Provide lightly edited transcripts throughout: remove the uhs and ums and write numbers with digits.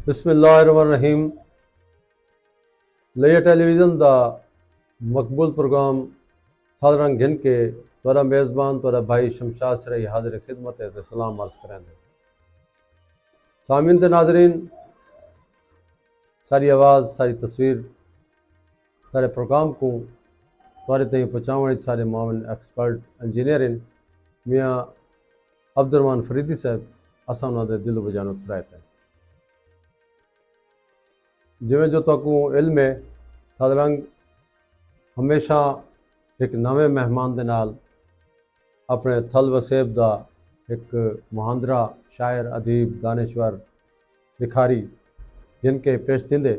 बिस्मिल्लाहिर्रहमानिर्रहीम। लिया टेलीविज़न का मकबूल प्रोग्राम थालरंग घिन के तोरा मेज़बान तोरा भाई शमशाद सराई हाजिर खिदमत है सलाम अर्ज़ करेंगे। सामीन ते नाजरीन, सारी आवाज़ सारी तस्वीर सारे प्रोग्राम को तोरे ताईं पहुँचावण सारे मावन एक्सपर्ट इंजीनियर मियाँ अब्दुर्रहमान फरीदी साहब असां उन्होंने दिल बजानो तरायत है। जिमें जो तकू इल्म है थालरंग हमेशा एक नवे मेहमान के नाल अपने थल वसेब का एक मुहांदरा शायर अदीब दानश्वर लिखारी जिनके पेश थींदे।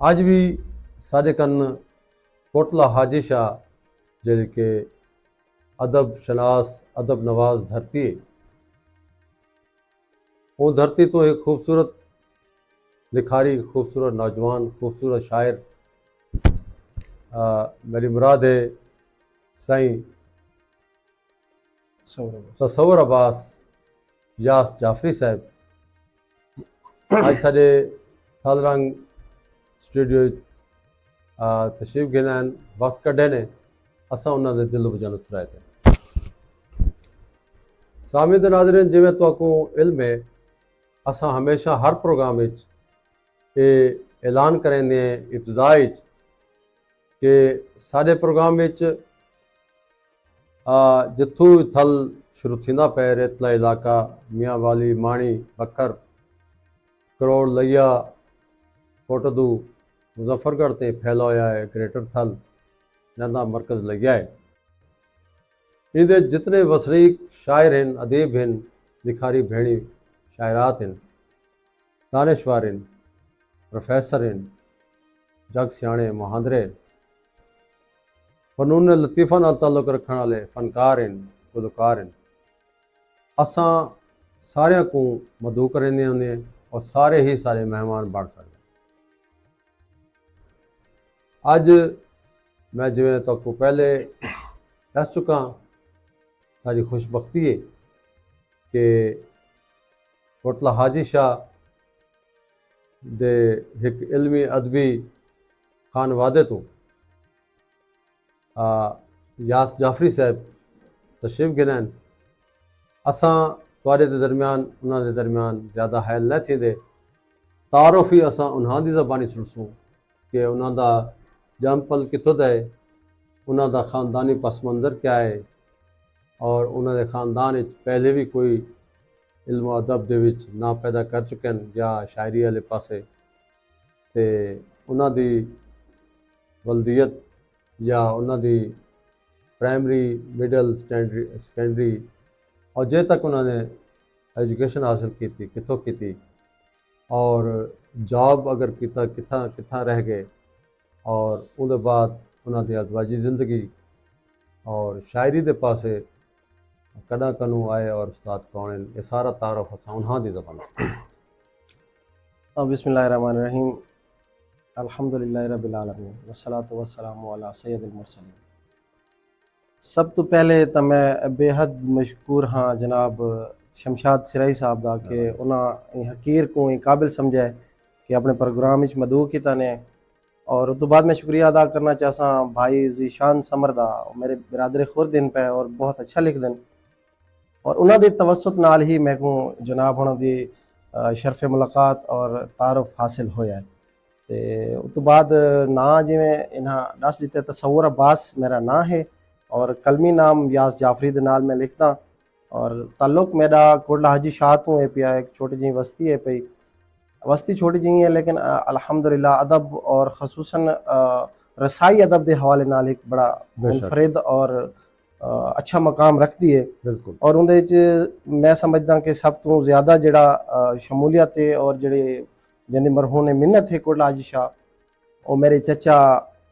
अज भी साढ़े कन कोटला हाजी शाह जी के अदब शनास अदब नवाज धरती है। वो धरती तो एक खूबसूरत लिखारी, खूबसूरत नौजवान, खूबसूरत शायर मेरी मुराद है साईं तसव्वुर अब्बास यास जाफरी साहब आज साढ़े थालरंग स्टूडियो तशरीफ गिना वक्त कढ़े ने असा उन्होंने दिल बजानो तुराए थे। सामिद नाज़रीन, जिमें तो इल्म है असा हमेशा हर प्रोग्राम ये ऐलान करेंगे इब्तदा कि साढ़े प्रोग्राम जिथू थल शुरू थींदा पे रेतला इलाका मियाँ वाली माणी बकर करोड़ लिया कोटदू मुजफ्फरगढ़ ते फैला हुआ है। ग्रेटर थल नंदा मरकज़ लग्या है। इनके जितने वसनीक शायर हैं, अदीब हैं, लिखारी भेणी शायरात हैं, दानश्वर हैं, प्रोफेसर हैं, जग सियाणे मुहांदरे फनून लतीफ़ा नाल ताल्लुक़ रखने वाले फनकार हैं, गुलकार हैं, असां सारिया को मदू करेंगे होंगे और सारे ही सारे मेहमान बन सकते। अज मैं जिमें तो पहले दस चुका सारी खुशबख्ती है कि कोटला हाजी शाह दे एक इल्मी अदबी खानवादे तो यास जाफरी साहब तशरीफ गिनान। असां तुहाडे दे दरम्यान उन्हां दे दरम्यान ज़्यादा हैल न थींदे। तारुफ ही असां उन्हां दी ज़बानी सुनसूं कि उन्हां दा जमपल कितों दा है, उन्हां दा ख़ानदानी पस मंज़र क्या है और उन्हां दे ख़ानदान पहले भी कोई इल्म अदब दे विच ना पैदा कर चुके हैं या शायरी वाले पासे ते उन्हां दी वल्दियत या उन्होंने प्राइमरी मिडल सेकेंडरी और जे तक उन्होंने एजुकेशन हासिल की थी कितों की थी और जॉब अगर किता किथा किथा रह गए और उनके बाद उन्होंने अजवाजी ज़िंदगी और शायरी के पासे कदा कनू आए और उस्ताद कौन हैं, ये सारा तारुफ असां उन्हां दी ज़बान। बिस्मिल्लाहिर्रहमानिर्रहीम अल्हम्दुलिल्लाहि रब्बिल आलमीन वस्सलातु वस्सलामु अला सय्यदिल मुरसलीन। सब तो पहले तो मैं बेहद मशकूर हाँ जनाब शमशाद सराई साहब का कि उन्हें हकीर को काबिल समझा है कि अपने प्रोग्राम मदू किया ने। और उस तो बाद मैं शुक्रिया अदा करना चाहता भाई जीशान समर दा, मेरे बिरादर खुरदिन पे और बहुत अच्छा लिख दें और उन्होंने तवसत नाल ही मैं को जनाब उन्होंने शरफ मुलाकात और तारुफ हासिल होया है। तो उस तो बाद ना जिमें इन्हें दस दिते तसव्वुर अब्बास मेरा ना है और कलमी नाम यास जाफरी दे नाल मैं लिखता और ताल्लुक मेरा कोटला हाजी शाह तो है पिया। एक छोटी जी बस्ती है पई, बस्ती छोटी जी है लेकिन अल्हम्दुलिल्लाह अदब और खसूसन रसाई अदब के हवाले नाल एक बड़ा मुनफरिद और अच्छा मकाम रखती है। बिल्कुल। और उन्हें मैं समझदा कि सब तो ज़्यादा जड़ा शमूलियत है और जड़े जिंदी मरहूम मिन्नत है कोटला हाजी शाह और मेरे चचा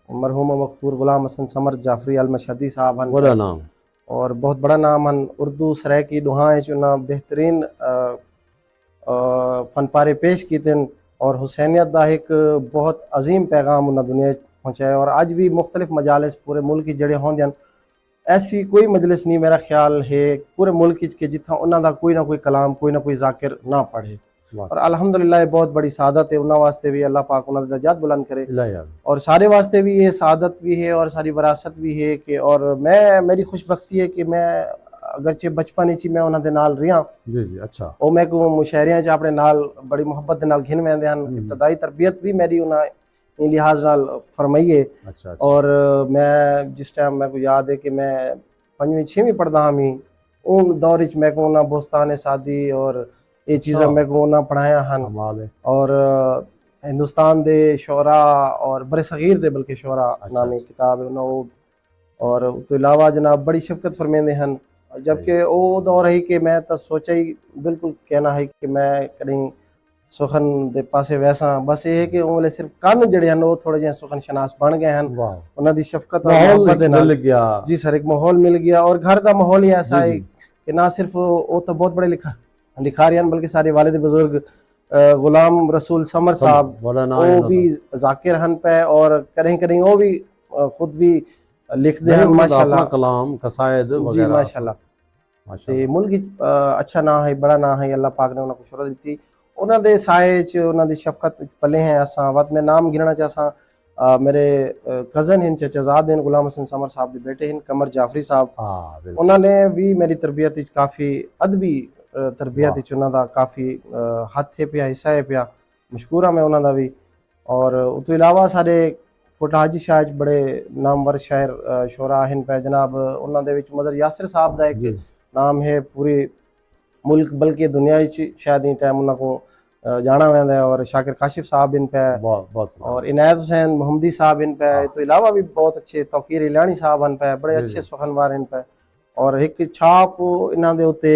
मरहूम मकफूर गुलाम हसन समर जाफरी अल मशहदी साहब हैं, बड़ा नाम और बहुत बड़ा नाम हैं। उर्दू सराय की दुहाएं चुना बेहतरीन फन पारे पेश किए और हुसैनियत का एक बहुत अजीम पैगाम उन्हें दुनिया पहुँचाया। और अज भी मुख्तलिफ मजालिस पूरे मुल्क की जड़े होंगे ऐसी कोई मजलिस नहीं मेरा ख्याल है पूरे मुल्क के जिथा उन्हों का कोई ना कोई कलाम कोई ना कोई जाकिर ना पढ़े। वाह और अल्हम्दुलिल्लाह ये बहुत बड़ी सादत है उन्होंने वास्ते भी, अल्लाह पाक उन्होंने दर्जात बुलंद करे इलाही यार और सारे वास्ते भी ये सादत भी है और सारी विरासत भी है कि और मैं मेरी खुशबख्ती है कि मैं अगरचे बचपन ही मैं उन्होंने नाल रिहा जी जी अच्छा ਉਹ ਮੈਂ ਕੋ ਮੁਸ਼ਾਇਰਿਆਂ 'ਚ ਆਪਣੇ ਨਾਲ ਬੜੀ ਮੁਹੱਬਤ ਦੇ ਨਾਲ ਘਿਨ ਵੈਂਦੇ ਹਨ ਇਬਤਦਾਈ ਤਰਬੀਅਤ ਵੀ ਮੇਰੀ ਉਹਨਾਂ ਇਹ ਲਿਹਾਜ਼ ਨਾਲ ਫਰਮਾਈ ਹੈ अच्छा अच्छा ਔਰ ਮੈਂ ਜਿਸ ਟਾਈਮ ਮੈਂ ਕੋ ਯਾਦ ਹੈ ਕਿ ਮੈਂ 5ਵੀਂ 6ਵੀਂ ਪੜ੍ਹਦਾ ਹਾਂ ਮੈਂ ਉਹ ਦੌਰ ਵਿੱਚ ਮੈਂ ਕੋ ਉਹਨਾਂ ਬੋਸਤਾਨ ਸਾਦੀ ਔਰ ਇਹ ਚੀਜ਼ਾਂ ਮੈਂ ਕੋ ਉਹਨਾਂ ਪੜ੍ਹਾਇਆ ਹਨ कमाल है ਔਰ ਹਿੰਦੁਸਤਾਨ ਦੇ ਸ਼ੋਰਾ ਔਰ ਬੜੇ ਸਗੀਰ ਦੇ ਬਲਕਿ ਸ਼ੋਰਾ ਨਾਮੀ ਕਿਤਾਬ ਹੈ ਉਹਨਾਂ ਉਹ ਔਰ ਉਸ ਤੋਂ ਇਲਾਵਾ ਜਨਾਬ ਬੜੀ ਸ਼ਫਕਤ ਫਰਮਾਉਂਦੇ ਹਨ जबकि वो दौर है कि मैं तो सोचा ही बिल्कुल कहना है कि मैं कहीं सुखन दे पासे वैसा बस ये है कि वो सिर्फ कन जड़े हैं वो थोड़े जे सुखन शनास बन गए हैं वाह उन्हों दी शफकत और माहौल मोहब्बत दे नाल मिल गया जी सर एक माहौल मिल गया और घर का माहौल ही ऐसा जी, है जी। कि ना सिर्फ वो तो बहुत बड़े लिखारी हैं बल्कि सारे वालिद बुजुर्ग गुलाम रसूल समर साहब बड़ा नाम है वो उन्हों भी दा। जाकिर हन पे और कहीं कहीं वो भी खुद भी लिखते नहीं, हैं उन्हों दा अपना माशाल्लाह कलाम कसायद जी वगैरह माशाल्लाह ਤੇ माशाल्लाह ਮੁਲਕ ਵਿੱਚ ਅੱਛਾ ਨਾਂ ਹੈ ਬੜਾ ਨਾਂ ਹੈ ਅੱਲਾਹ ਪਾਕ ਨੇ ਉਹਨਾਂ ਨੂੰ ਸ਼ੁਹਰਤ ਦਿੱਤੀ ਉਹਨਾਂ ਦੇ ਸਾਏ 'ਚ ਉਹਨਾਂ ਦੀ ਸ਼ਫਕਤ 'ਚ ਪਲੇ ਹੈ ਅਸਾਂ ਵਤ ਮੈਂ ਨਾਮ ਗਿਣਨਾ ਚਾਹਾਂ ਮੇਰੇ ਕਜ਼ਨ ਹਨ ਚਚਾਜ਼ਾਦ ਹਨ ਗੁਲਾਮ ਹਸਨ ਸਮਰ ਸਾਹਿਬ ਦੇ ਬੇਟੇ ਹਨ ਕਮਰ ਜਾਫਰੀ ਸਾਹਿਬ हाँ बिल्कुल ਉਹਨਾਂ ਨੇ ਵੀ ਮੇਰੀ ਤਰਬੀਅਤ ਵਿੱਚ ਕਾਫੀ ਅਦਬੀ ਤਰਬੀਅਤ ਵਿੱਚ ਉਹਨਾਂ ਦਾ ਕਾਫੀ ਹੱਥ ਹੈ ਪਿਆ ਹਿੱਸਾ ਹੈ ਪਿਆ ਮਸ਼ਕੂਰ ਹਾਂ ਮੈਂ ਉਹਨਾਂ ਦਾ ਵੀ ਔਰ ਉਸ ਤੋਂ ਇਲਾਵਾ ਸਾਡੇ ਫੋਟਾ ਹਾਜੀ ਸ਼ਾਹ 'ਚ ਬੜੇ ਨਾਮਵਰ ਸ਼ਾਇਰ ਸ਼ੋਰਾ ਹਨ ਪੈ ਜਨਾਬ ਉਹਨਾਂ ਦੇ ਵਿੱਚ ਮਦਰ ਯਾਸਿਰ ਸਾਹਿਬ ਦਾ ਇੱਕ जी नाम है पूरे मुल्क बल्कि दुनिया शायद ही टाइम उनको जाना वैंदा है और शाकिर काशिफ साहब इन पे बहुत बहुत और इनायत हुसैन मोहम्मदी साहब इन पे तो इलावा भी बहुत अच्छे तौकीर इलानी साहब इन पे बड़े जी, अच्छे जी। सुखनवार इन पे और एक छाप इन्हों दे उत्ते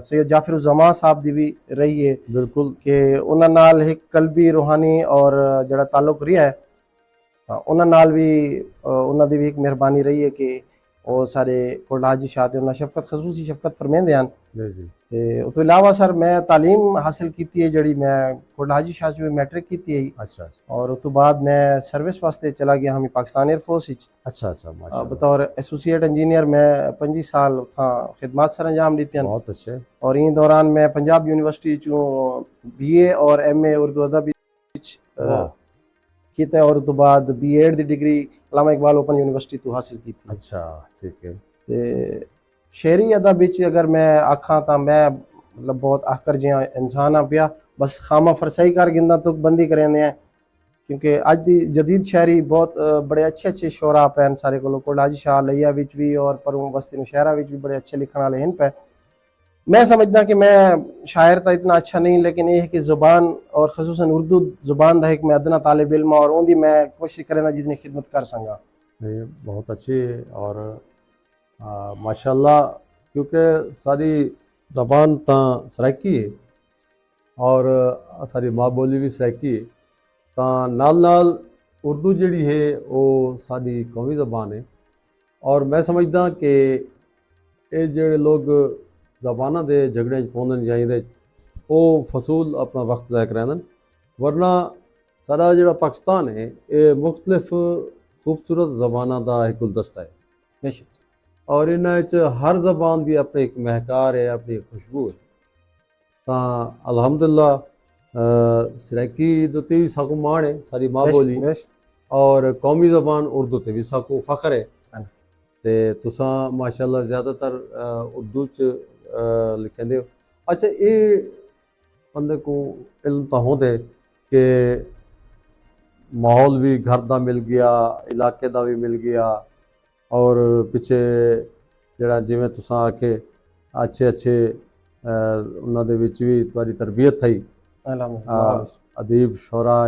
सैयद जाफर जमा साहब दी भी रही है बिल्कुल कि उन्होंने नाल एक कल्बी रूहानी और जड़ा ताल्लुक रहा है उन्होंने नाल भी उन्हों दी भी एक मेहरबानी रही है कि ਉਹ ਸਾਰੇ ਕੋਟਲਾ ਹਾਜੀ ਸ਼ਾਹ ਤੇ ਉਹਨਾਂ ਸ਼ਫਕਤ ਖਸੂਸੀ ਸ਼ਫਕਤ ਫਰਮਾਉਂਦੇ ਹਨ जी जी ਤੇ ਉਸ ਤੋਂ ਇਲਾਵਾ ਸਰ ਮੈਂ ਤਾਲੀਮ ਹਾਸਲ ਕੀਤੀ ਹੈ ਜਿਹੜੀ ਮੈਂ ਕੋਟਲਾ ਹਾਜੀ ਸ਼ਾਹ ਚ ਮੈਟ੍ਰਿਕ ਕੀਤੀ ਹੈ अच्छा अच्छा ਔਰ ਉਸ ਤੋਂ ਬਾਅਦ ਮੈਂ ਸਰਵਿਸ ਵਾਸਤੇ ਚਲਾ ਗਿਆ ਹਾਂ ਪਾਕਿਸਤਾਨ 에ਅਰ ਫੋਰਸ ਵਿੱਚ अच्छा अच्छा माशाल्लाह ਬਤੌਰ ਐਸੋਸੀਏਟ ਇੰਜੀਨੀਅਰ ਮੈਂ 25 ਸਾਲ ਉਥਾਂ ਖਿਦਮਤ ਸਰ ਅੰਜਾਮ ਦਿੱਤੇ ਹਨ बहुत अच्छे ਔਰ ਇਹ ਦੌਰਾਨ ਮੈਂ ਪੰਜਾਬ ਯੂਨੀਵਰਸਿਟੀ ਚੋਂ BA ਔਰ MA ਉਰਦੂ ਅਦਬ ਵਿੱਚ वाह ਕੀਤਾ ਔਰ ਉਸ ਤੋਂ ਬਾਅਦ B.Ed ਦੀ degree Allama Iqbal open university ਤੋਂ ਹਾਸਲ ਕੀਤੀ अच्छा ठीक है ਤੇ ਸ਼ੇਰੀ ਅਦਬ ਵਿੱਚ ਅਗਰ ਮੈਂ ਆਖਾਂ ਤਾਂ ਮੈਂ ਮਤਲਬ ਬਹੁਤ ਆਕਰ ਜਿਹਾ ਇਨਸਾਨ ਆ ਪਿਆ ਬਸ ਖਾਮਾ ਫਰਸਾਈ ਕਰ ਗਿੰਦਾ ਤੁਕ ਬੰਦੀ ਕਰਿੰਦੇ ਆ ਕਿਉਂਕਿ ਅੱਜ ਦੀ ਜਦੀਦ ਸ਼ਾਇਰੀ ਬਹੁਤ ਬੜੇ ਅੱਛੇ ਸ਼ੋਰਾ ਪੈਨ ਸਾਰੇ ਕੋਲ ਕੋਲਾਜੀ ਸ਼ਾਹ ਲਈਆ ਵਿੱਚ ਵੀ ਔਰ ਪਰੂ ਬਸਤੀ ਨੁਸ਼ਹਿਰਾ ਵਿੱਚ ਵੀ ਬੜੇ ਅੱਛੇ ਲਿਖਣ ਵਾਲੇ ਹਨ ਪੈ मैं समझदा कि मैं शायर तो इतना अच्छा नहीं लेकिन ये है कि ज़ुबान और ख़ुसूसन उर्दू ज़ुबान का एक मैं अदना तालिब इल्म और उनकी मैं कोशिश करें जितनी खिदमत कर सका नहीं बहुत अच्छी और माशाल्लाह क्योंकि सारी ज़बान तो सराइकी है और सारी माँ बोली भी सराइकी है तो नाल नाल उर्दू जिहड़ी है वो साडी कौमी ज़बान है और मैं समझदा कि ये जिहड़े लोग ज़बाना के झगड़े पौंदे जाइंदे वो फसूल अपना वक्त ज़ाया करांदे वरना सारा जिहड़ा पाकिस्तान है ये मुख्तलिफ खूबसूरत ज़बाना का एक गुलदस्ता है बेशक और इन्हां हर ज़बान की अपनी एक महकार है अपनी एक खुशबू है तो अल्हम्दुलिल्लाह सराइकी ते भी साकू मान है सारी माँ बोली और कौमी ज़बान उर्दू ते भी साकू फख्र है ते तुसां माशाल्लाह ज़्यादातर उर्दू च लिखेंदे हो अच्छा ये बंदे को इल्म तो होंदे कि माहौल भी घर का मिल गया इलाके का भी मिल गया और पिछे जड़ा जिवें तुसां आखे अच्छे उन्हां दे विच भी तुहाडी तरबियत थी अदीब शोरा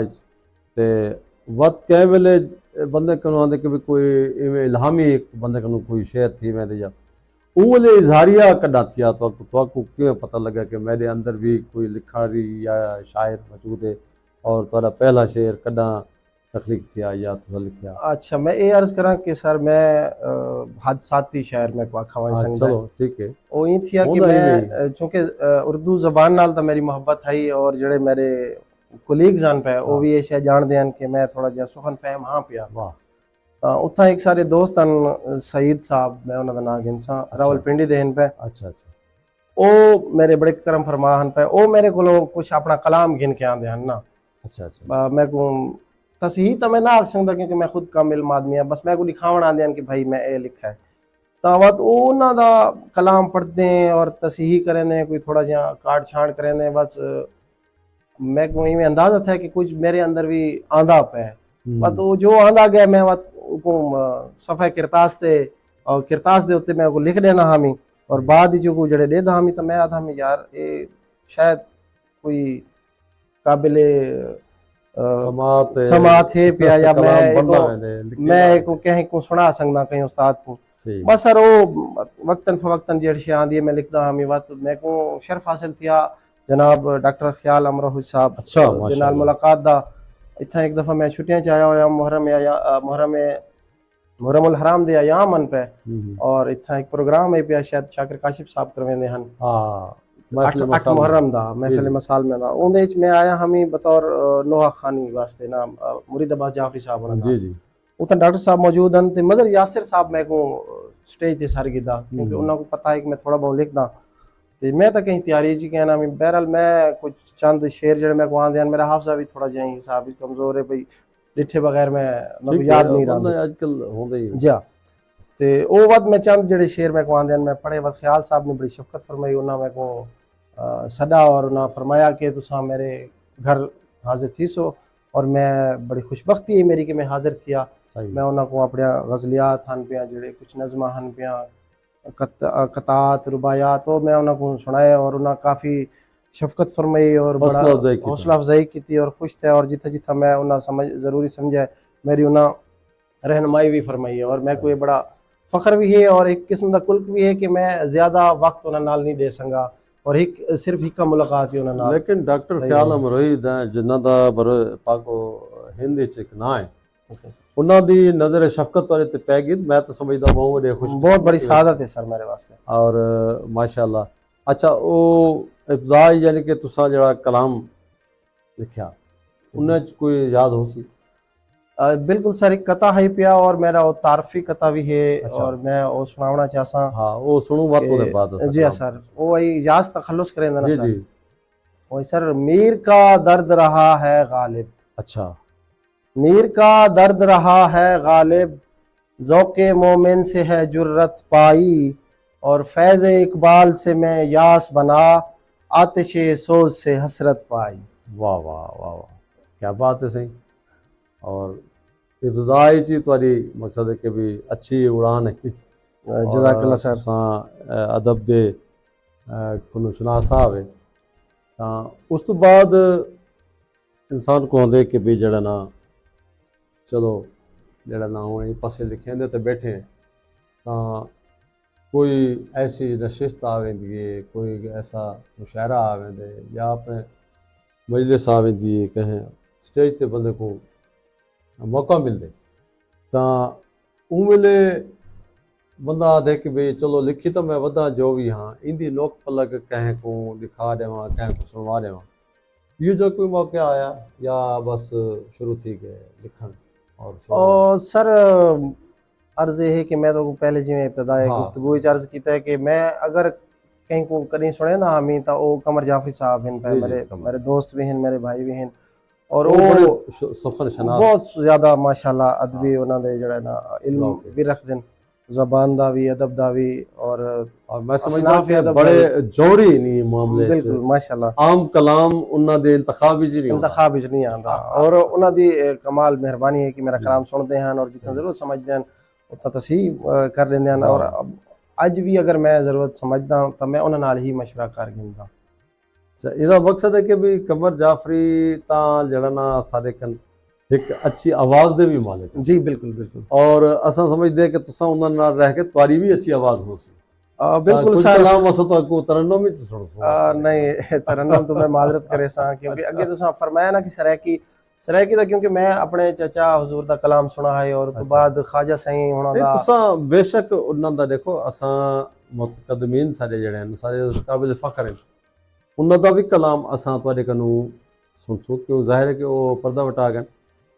ते वत कै वेले बंदे को आंदे कि भी कोई इवें इल्हामी एक बंदे को कोई शेर थी मैं या उले इजहारिया कदा थिया तो किवें पता लगा कि मेरे अंदर भी कोई लिखारी या शायर मौजूद है और तुहाडा पहला शेर कदा तख्लीक थिया या तुसा लिखिया अच्छा मैं ये अर्ज करा कि सर मैं हादसाती शायर में को आखा चलो ठीक है वो ये थिया कि मैं चूंकि उर्दू ज़बान नाल तो मेरी मोहब्बत है और जड़े मेरे कोलीग्स आन पे वो भी ये शायद जानते हैं कि मैं थोड़ा जिहा सुखन फहम हाँ पिया वाह उत्थां एक सारे दोस्त हैं सईद साहब मैं उन्होंने नाम गिनसा रावलपिंडी दे हन पे अच्छा अच्छा ਉਹ ਮੇਰੇ ਬੜੇ ਕਰਮ ਫਰਮਾ ਹਨ ਪਏ, ਉਹ ਮੇਰੇ ਕੋਲੋਂ ਕੁਛ ਆਪਣਾ ਕਲਾਮ ਗਿਣ ਕੇ ਆਂਦੇ ਹਨ ਨਾ। ਅੱਛਾ ਅੱਛਾ ਮੈਂ ਕੋ ਤਸਹੀਹ ਤਾਂ ਮੈਂ ਨਾ ਆਖ ਸਕਦਾ ਕਿਉਂਕਿ ਮੈਂ ਖੁਦ ਕਾਮ ਇਲਮ ਆਦਮੀ ਹਾਂ, ਬਸ ਮੈਂ ਕੋ ਲਿਖਾਵਣ ਆਂਦੇ ਹਨ ਕਿ ਭਾਈ ਮੈਂ ਇਹ ਲਿਖਿਆ ਹੈ। ਤਾਂ ਬਾਅਦ ਉਹ ਉਹਨਾਂ ਦਾ ਕਲਾਮ ਪੜ੍ਹਦੇ हैं और तसीही करेंदे, कोई थोड़ा जिहा काट छांट करेंदे, बस मैं को इवें अंदाजा था कि कुछ मेरे अंदर भी आंदा पे। बस वो जो आंदा गया मैं को सफ़े किरतास ते और किरतास दे उत्ते मैं को लिख देना हामी, और बाद जो को जड़े देदा हामी तो मैं आधा हामी यार ये शायद कोई काबिले समात है पिया, या मैं को कहीं को सुना सकदा कहीं उस्ताद को। बस सर वो वक्तन फवक्तन जेड़ शे आंदी मैं लिखदा हामी। वत मैं को शर्फ हासिल थिया जनाब डॉक्टर ख्याल अमरोह साहब दे नाल मुलाकात दा। इत्थे एक दफ़ा मैं छुट्टियां च आया होया मुहर्रम हराम दे अयामन पे, और इत्थे एक प्रोग्राम है पिया शायद शाकिर काशिफ साहब करवेंदे हन। अठ मुहर्रम दा महफिल मसाल में दा उंदे विच मैं आया हमी बतौर नोहा खानी वास्ते ना मुरीद अब्बास जाफरी साहब होना जी जी उत्थे डॉक्टर साहब मौजूद हैं ते मजर यासिर साहब मैं को स्टेज ते सर कीता क्योंकि उन्हां को पता है कि मैं थोड़ा बहुत लिखदा ते मैं तो कहीं तैयारी च कहना मैं बहरहाल मैं कुछ चंद शेर जेड़े मैं को आंदे हैं, मेरा हाफजा भी थोड़ा जिहा हिसाब ही कमजोर है भाई डिठे बगैर मैं याद नहीं रहा आजकल होंदे ही जी। ते ओ वक्त मैं चंद जेड़े शेर मैं को आंदे हैं मैं पढ़े वक्त ख्याल साहब ने बड़ी शफकत फरमाई, उन्हां मैं को सदा और उन्हें फरमाया कि तुसा मेरे घर हाजिर थी सो, और मैं बड़ी खुशबख्ती है मेरी कि मैं हाजिर थिया। मैं उन्होंने को अपने गज़लियात हन पिया जेड़े कुछ नज़मा हन पिया कतात रुबायात वो मैं उन्होंने को सुनाए, और उन्हें काफ़ी शफकत फरमाई और बड़ा हौसला अफजाई की थी और खुश थे, और जिथे जिथे मैं उन्हें समझ ज़रूरी समझा मेरी उन्हें रहनुमाई भी फरमाई है। और मैं को ये बड़ा फ़ख्र भी है और एक किस्म का कुल्क भी है कि मैं ज़्यादा वक्त उन्हें नाल नहीं दे संगा, और एक सिर्फ हिक्का मुलाकात ही उन्होंने। लेकिन डॉक्टर ख्याल अमरोही जिन्ना दा बरो पाको हिंदी च एक ना है उन्हां दी नज़र शफकत वाले ते पै गई, मैं तो समझदा बहुत बड़ी खुश बहुत बड़ी सादत है सर मेरे वास्ते और माशाअल्लाह। अच्छा वो इब्तदा यानी कि तुसा जड़ा कलाम लिखा उन्हें कोई याद हो सी? बिल्कुल सर एक कथा है पिया और मेरा वो तारफी कथा भी है। अच्छा। और मैं वो सुनावना चाहसा। हाँ वो सुनू बात तो बाद जी सर वो इजाज तखल्लुस करें ना जी सर। जी वो सर मीर का दर्द रहा है गालिब। अच्छा मीर का दर्द रहा है गालिब, ज़ौक़े मोमिन से है जुर्रत पाई, और फैज़ इकबाल से मैं यास बना, आतिशे सोज से हसरत पाई। वाह वाह वाह वाह क्या बात है सही। और इब्तदाई जी तुहाडी मकसद है कि भी अच्छी उड़ान है जज़ाकल्लाह सर। अदब दे कुनु सुना साहब है तां उस तो बाद इंसान को आंदे कि भी जड़ा ना चलो जड़ा ना हुण पासे लिखे दे ते बैठे तां कोई ऐसी नशिस्त आ वेंदी है, कोई ऐसा मुशायरा आ वेंदे या अपने मजलिस आ वेंदी है, कहें स्टेज ते बंदे को मौका मिलते तां उन वेले बंदा आदे कि भाई चलो लिखी तो मैं वधा जो भी हाँ इंदी नोक पलक कहें को लिखा देवा कहें को सुनवा देवा, ये जो कोई मौका आया या बस शुरू थी गए लिखन और सर अर्ज ये है कि मैं तो पहले जी में इब्तदाई गुफ्तगू अर्ज किया है कि मैं अगर कहीं को कहीं सुने ना हमी तो वो कमर जाफरी साहब हैं मेरे दोस्त भी हैं मेरे भाई भी हैं, और वो बहुत ज़्यादा माशाल्लाह अदबी उन्होंने जड़ा ना इल्म भी रख दें ज़बान दा भी अदब दा भी, और मैं समझदा कि बड़े जोरी नहीं मामले बिल्कुल माशाल्लाह आम कलाम उन्हां दे इंतखाब विच नहीं आंदा, और उन्हां दी कमाल मेहरबानी है कि मेरा कलाम सुनते हैं और जितना ज़रूर समझते हैं उतना तसीह कर लेंदे हैं, और अज भी अगर मैं ज़रूरत समझदा तो मैं उन्हां नाल ही मशवरा कर गिंदा। अच्छा इसका मकसद है कि भी कमर जाफरी तां जड़ा ना सारे कन एक अच्छी आवाज़ दे भी मालिक जी बिल्कुल बिल्कुल, और असा समझते कि तुसा उन्हां नाल रह के तुम्हारी भी अच्छी आवाज़ हो सी। बिल्कुल सर कलाम असा तो को तरन्नुम विच सुन नहीं तरन्नुम तो मैं माजरत करे सा क्योंकि अगे तुसा फरमाया ना कि सरायकी दा क्योंकि मैं अपने चाचा हुजूर दा कलाम सुना है और तो बाद ख्वाजा सही होना दा तुसा बेशक उन्हां दा देखो असा मुतकदमीन सारे जड़े हैं सारे काबिल फख्र हैं उन्हां दा भी कलाम असा तुहाडे कनू सुन क्यों जाहिर है कि वो पर्दा वटा गए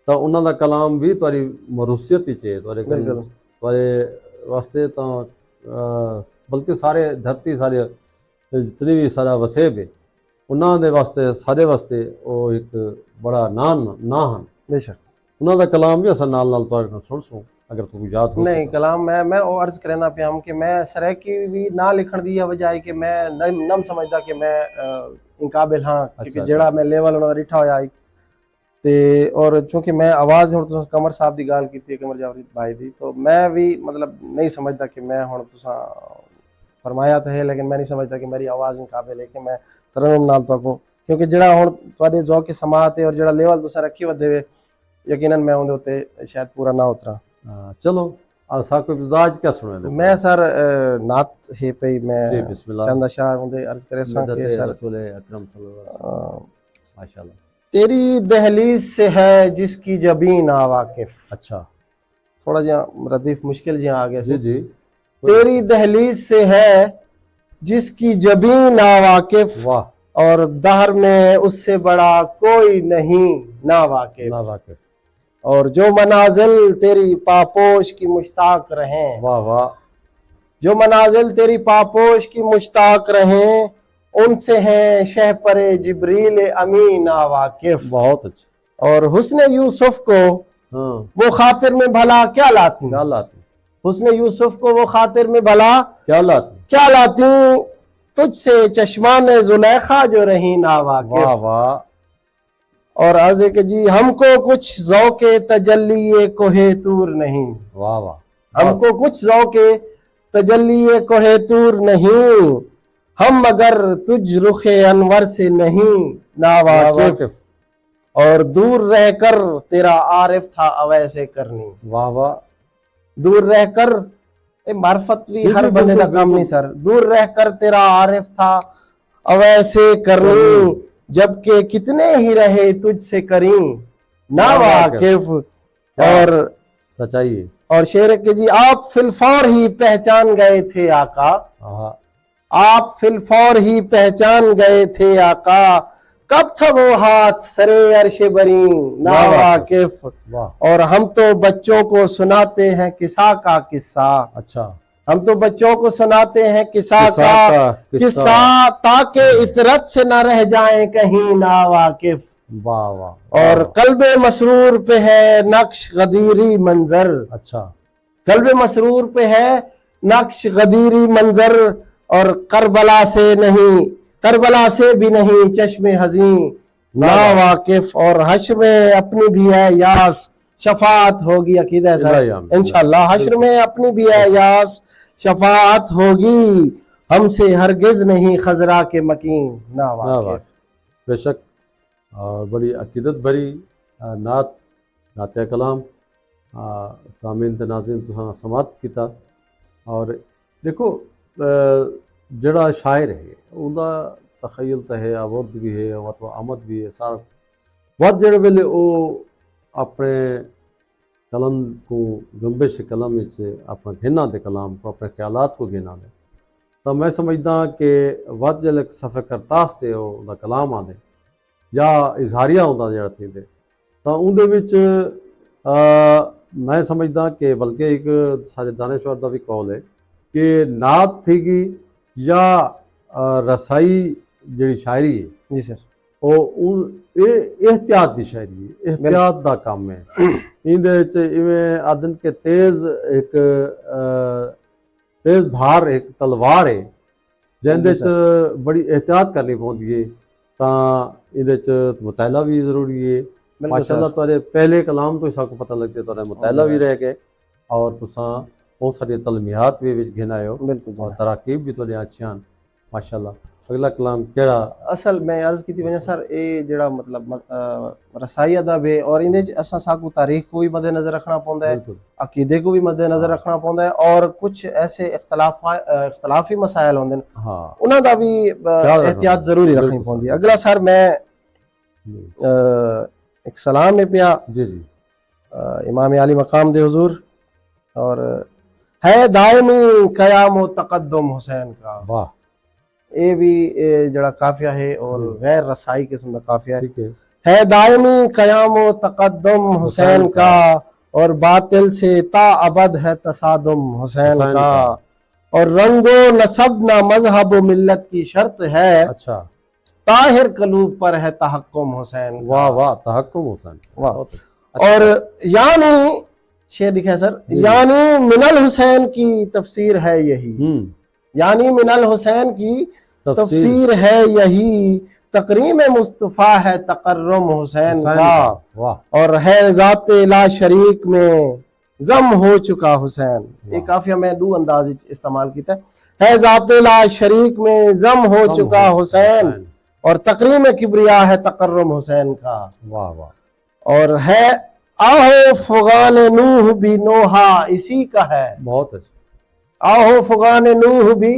तो उन्हां दा कलाम भी तुहाडी मरूसियत ही है तुहाडे वास्ते तो बल्कि सारे धरती सारे ਤੇ ਜਿਤਨੀ ਵੀ ਸਾਰਾ ਵਸੇਬ ਹੈ ਉਹਨਾਂ ਦੇ ਵਾਸਤੇ ਸਾਡੇ ਵਾਸਤੇ ਉਹ ਇੱਕ ਬੜਾ ਨਾਂ ਹਨ। बेशक ਉਹਨਾਂ ਦਾ ਕਲਾਮ ਵੀ ਅਸਾਂ ਨਾਲ ਨਾਲ ਤੁਹਾਡੇ ਨਾਲ ਸੁਣ ਸੂ अगर तुम याद हो नहीं कलाम मैं ਉਹ अर्ज करना ਪਿਆ ਹਾਂ ਕਿ ਮੈਂ ਸਰੈਕੀ ਵੀ ਨਾ ਲਿਖਣ ਦੀ ਵਜਾਏ ਕਿ ਮੈਂ ਨਮ ਸਮਝਦਾ ਕਿ ਮੈਂ ਇਨਕਾਬਿਲ ਹਾਂ ਕਿਉਂਕਿ ਜਿਹੜਾ ਮੈਂ ਲੈਵਲ ਉਹਨਾਂ ਦਾ ਰਿਠਾ ਹੋਇਆ ਤੇ ਔਰ ਚूंकि मैं ਆਵਾਜ਼ ਹੁਣ ਤੁਸੀਂ ਕਮਰ ਸਾਹਿਬ ਦੀ ਗੱਲ ਕੀਤੀ ਹੈ ਕਮਰ ਜਾਫਰੀ ਭਾਈ ਦੀ तो मैं भी मतलब नहीं समझदा कि मैं ਹੁਣ ਤੁਸੀਂ फरमाया तो है लेकिन मैं नहीं समझता कि मेरी आवाज़ इनकाबिल है कि मैं तरन्नुम नाल तो क्योंकि ਜਿਹੜਾ ਹੁਣ ਤੁਹਾਡੇ ਜ਼ੌਕ ਸਮਾਅਤ ਹੈ ਔਰ ਜਿਹੜਾ ਲੈਵਲ ਤੁਸੀਂ ਰੱਖੀ ਵਦੇ ਵੇ ਯਕੀਨਨ ਮੈਂ ਉਹਦੇ ਉੱਤੇ ਸ਼ਾਇਦ ਪੂਰਾ ਨਾ ਉਤਰਾ। चलो आसा को इब्तिदाज क्या सुने मैं सर नात है पे मैं जी बिस्मिल्लाह चंद अशार उनके अर्ज करे सा मदद कि सर रसूल अकरम सल्लल्लाहु अलैहि वसल्लम माशाल्लाह। तेरी दहलीज से है जिसकी जबीन नावाकिफ। अच्छा थोड़ा जा रदीफ मुश्किल जी आ गया जी जी। तेरी दहलीज से है जिसकी जबीन नावाकिफ वाह और दहर में उससे बड़ा कोई नहीं नावाकिफ नावाकिफ और जो मनाजिल तेरी पापोश की मुश्ताक रहें। वाह वाह जो मनाजिल तेरी पापोश की मुश्ताक रहें उनसे हैं शह परे जिब्रील अमीन वाकिफ। बहुत अच्छा। और हुस्न यूसुफ को हाँ वो खातिर में भला क्या लाती क्या लाती हुस्न यूसुफ को वो खातिर में भला क्या लाती तुझसे चश्मान जुलेखा जो रही नावाकिफ। वाह वाह। और अर्ज है कि जी हमको कुछ ज़ौक़े तजल्ली कोहे तूर नहीं। वाह वाह। हमको कुछ ज़ौक़े तजल्ली कोहे तूर नहीं हम मगर तुझ रुखे अनवर से नहीं नावाकिफ और दूर रहकर तेरा आरिफ था अवैसे करनी। वाह वाह। दूर रहकर मार्फत भी हर बंदे का काम नहीं सर। दूर रहकर तेरा आरिफ था अवैसे करनी जबकि कितने ही रहे तुझसे करीम ना वाकिफ। और सच्चाई और शेर के जी आप फिलफौर ही पहचान गए थे आका। आप फिलफौर ही पहचान गए थे आका कब था वो हाथ सरे अर्श बरी ना वाकिफ। और हम तो बच्चों को सुनाते हैं किस्सा का किस्सा। अच्छा हम तो बच्चों को सुनाते हैं किस्सा का किस्सा ताकि इतरत से न रह जाएं कहीं ना वाकिफ। वाह वाह। और कल्बे मसरूर पे है नक्श गदीरी मंजर। अच्छा कल्बे मसरूर पे है नक्श गदीरी मंजर और करबला से भी नहीं चश्मे हज़ीं ना वाकिफ। और हश्र में अपनी भी है यास शफात होगी अकीदा सर इंशाअल्लाह। हश्र में अपनी भी है यास शफात होगी हमसे हरगिज नहीं खजरा के मकीन ना वाकिफ। बेशक और बड़ी अकीदत भरी नात कलाम सामीन ते नाज़रीन तुसां समात किया। और देखो जड़ा शायर है उनका तखयल तो है अवर्द भी है मतलब आमद भी है सारा बहुत जड़े वेले वो अपने कलम को जुम्बिश कलम अपना घेना दे कलाम को अपने ख्यालात को घेना दे तो मैं समझदा कि वध जल सफ़े करतास ते उहदा कलाम आंदे या इजहारिया होंदा जड़ा थींदे तो उहदे विच मैं समझदा कि बल्कि एक सारे दानिशवर दा भी कौल है कि नात थीगी या रसाई जी शायरी है जी सर एहतियात की शायरी है एहतियात का काम है। इवें आदन के तेज धार एक तलवार है जिंदे बड़ी एहतियात करनी पौंदी है तो मुताला भी जरूरी है। माशाअल्लाह तुहाडे पहले कलाम तो साकू पता लगते तुहाडा मुताला भी रह गए और तुसां बहुत सारी तलमियात भी विच गिनाए हो और तराकीब भी तुहाडे अच्छियां माशाअल्लाह। अगला कलाम केड़ा असल मैं अर्ज की वजह सर ये जड़ा मतलब रसाई अदब है और इन असा साकू तारीख को भी मद्देनजर रखना पौंदा है अकीदे को भी मद्देनजर रखना पौंदा है और कुछ ऐसे इख्तलाफी मसाइल होंदे उन्हां दा भी एहतियात जरूरी रखनी पौंदी। अगला सर मैं एक सलाम है पिया जी जी इमाम आली मकाम दे हुजूर और है दायमी क़याम व तक़द्दुम हुसैन का। वाह ये भी जड़ा काफिया है और गैर रसाई किस्म का काफिया है दायमी क़याम व तक़द्दुम हुसैन का और बातिल से ता अबद है तसादुम हुसैन का। और रंगो नसब ना मजहब मिल्लत की शर्त है, अच्छा, ताहिर कलूब पर है तहक्कुम हुसैन का। वाह वाह, तहक्कुम हुसैन, वाह। बहुत अच्छा। और यानी शेर लिखा है सर, यानी मिनल हुसैन की तफसीर है यही, यानी मिनल हुसैन की तफसीर है यही, तकरीम मुस्तफ़ा है तकर्रुम हुसैन का। वाह। और है ज़ाते ला शरीक में जम हो चुका हुसैन। एक काफिया मैं दो अंदाज इस्तेमाल किया है, ज़ाते ला शरीक में जम हो चुका हुसैन, और तकरीम किबरिया है तकर्रुम हुसैन का। वाह वाह। और है आहो फुगान नूह भी नोहा इसी का है, बहुत अच्छा। आहो फुगान नूह भी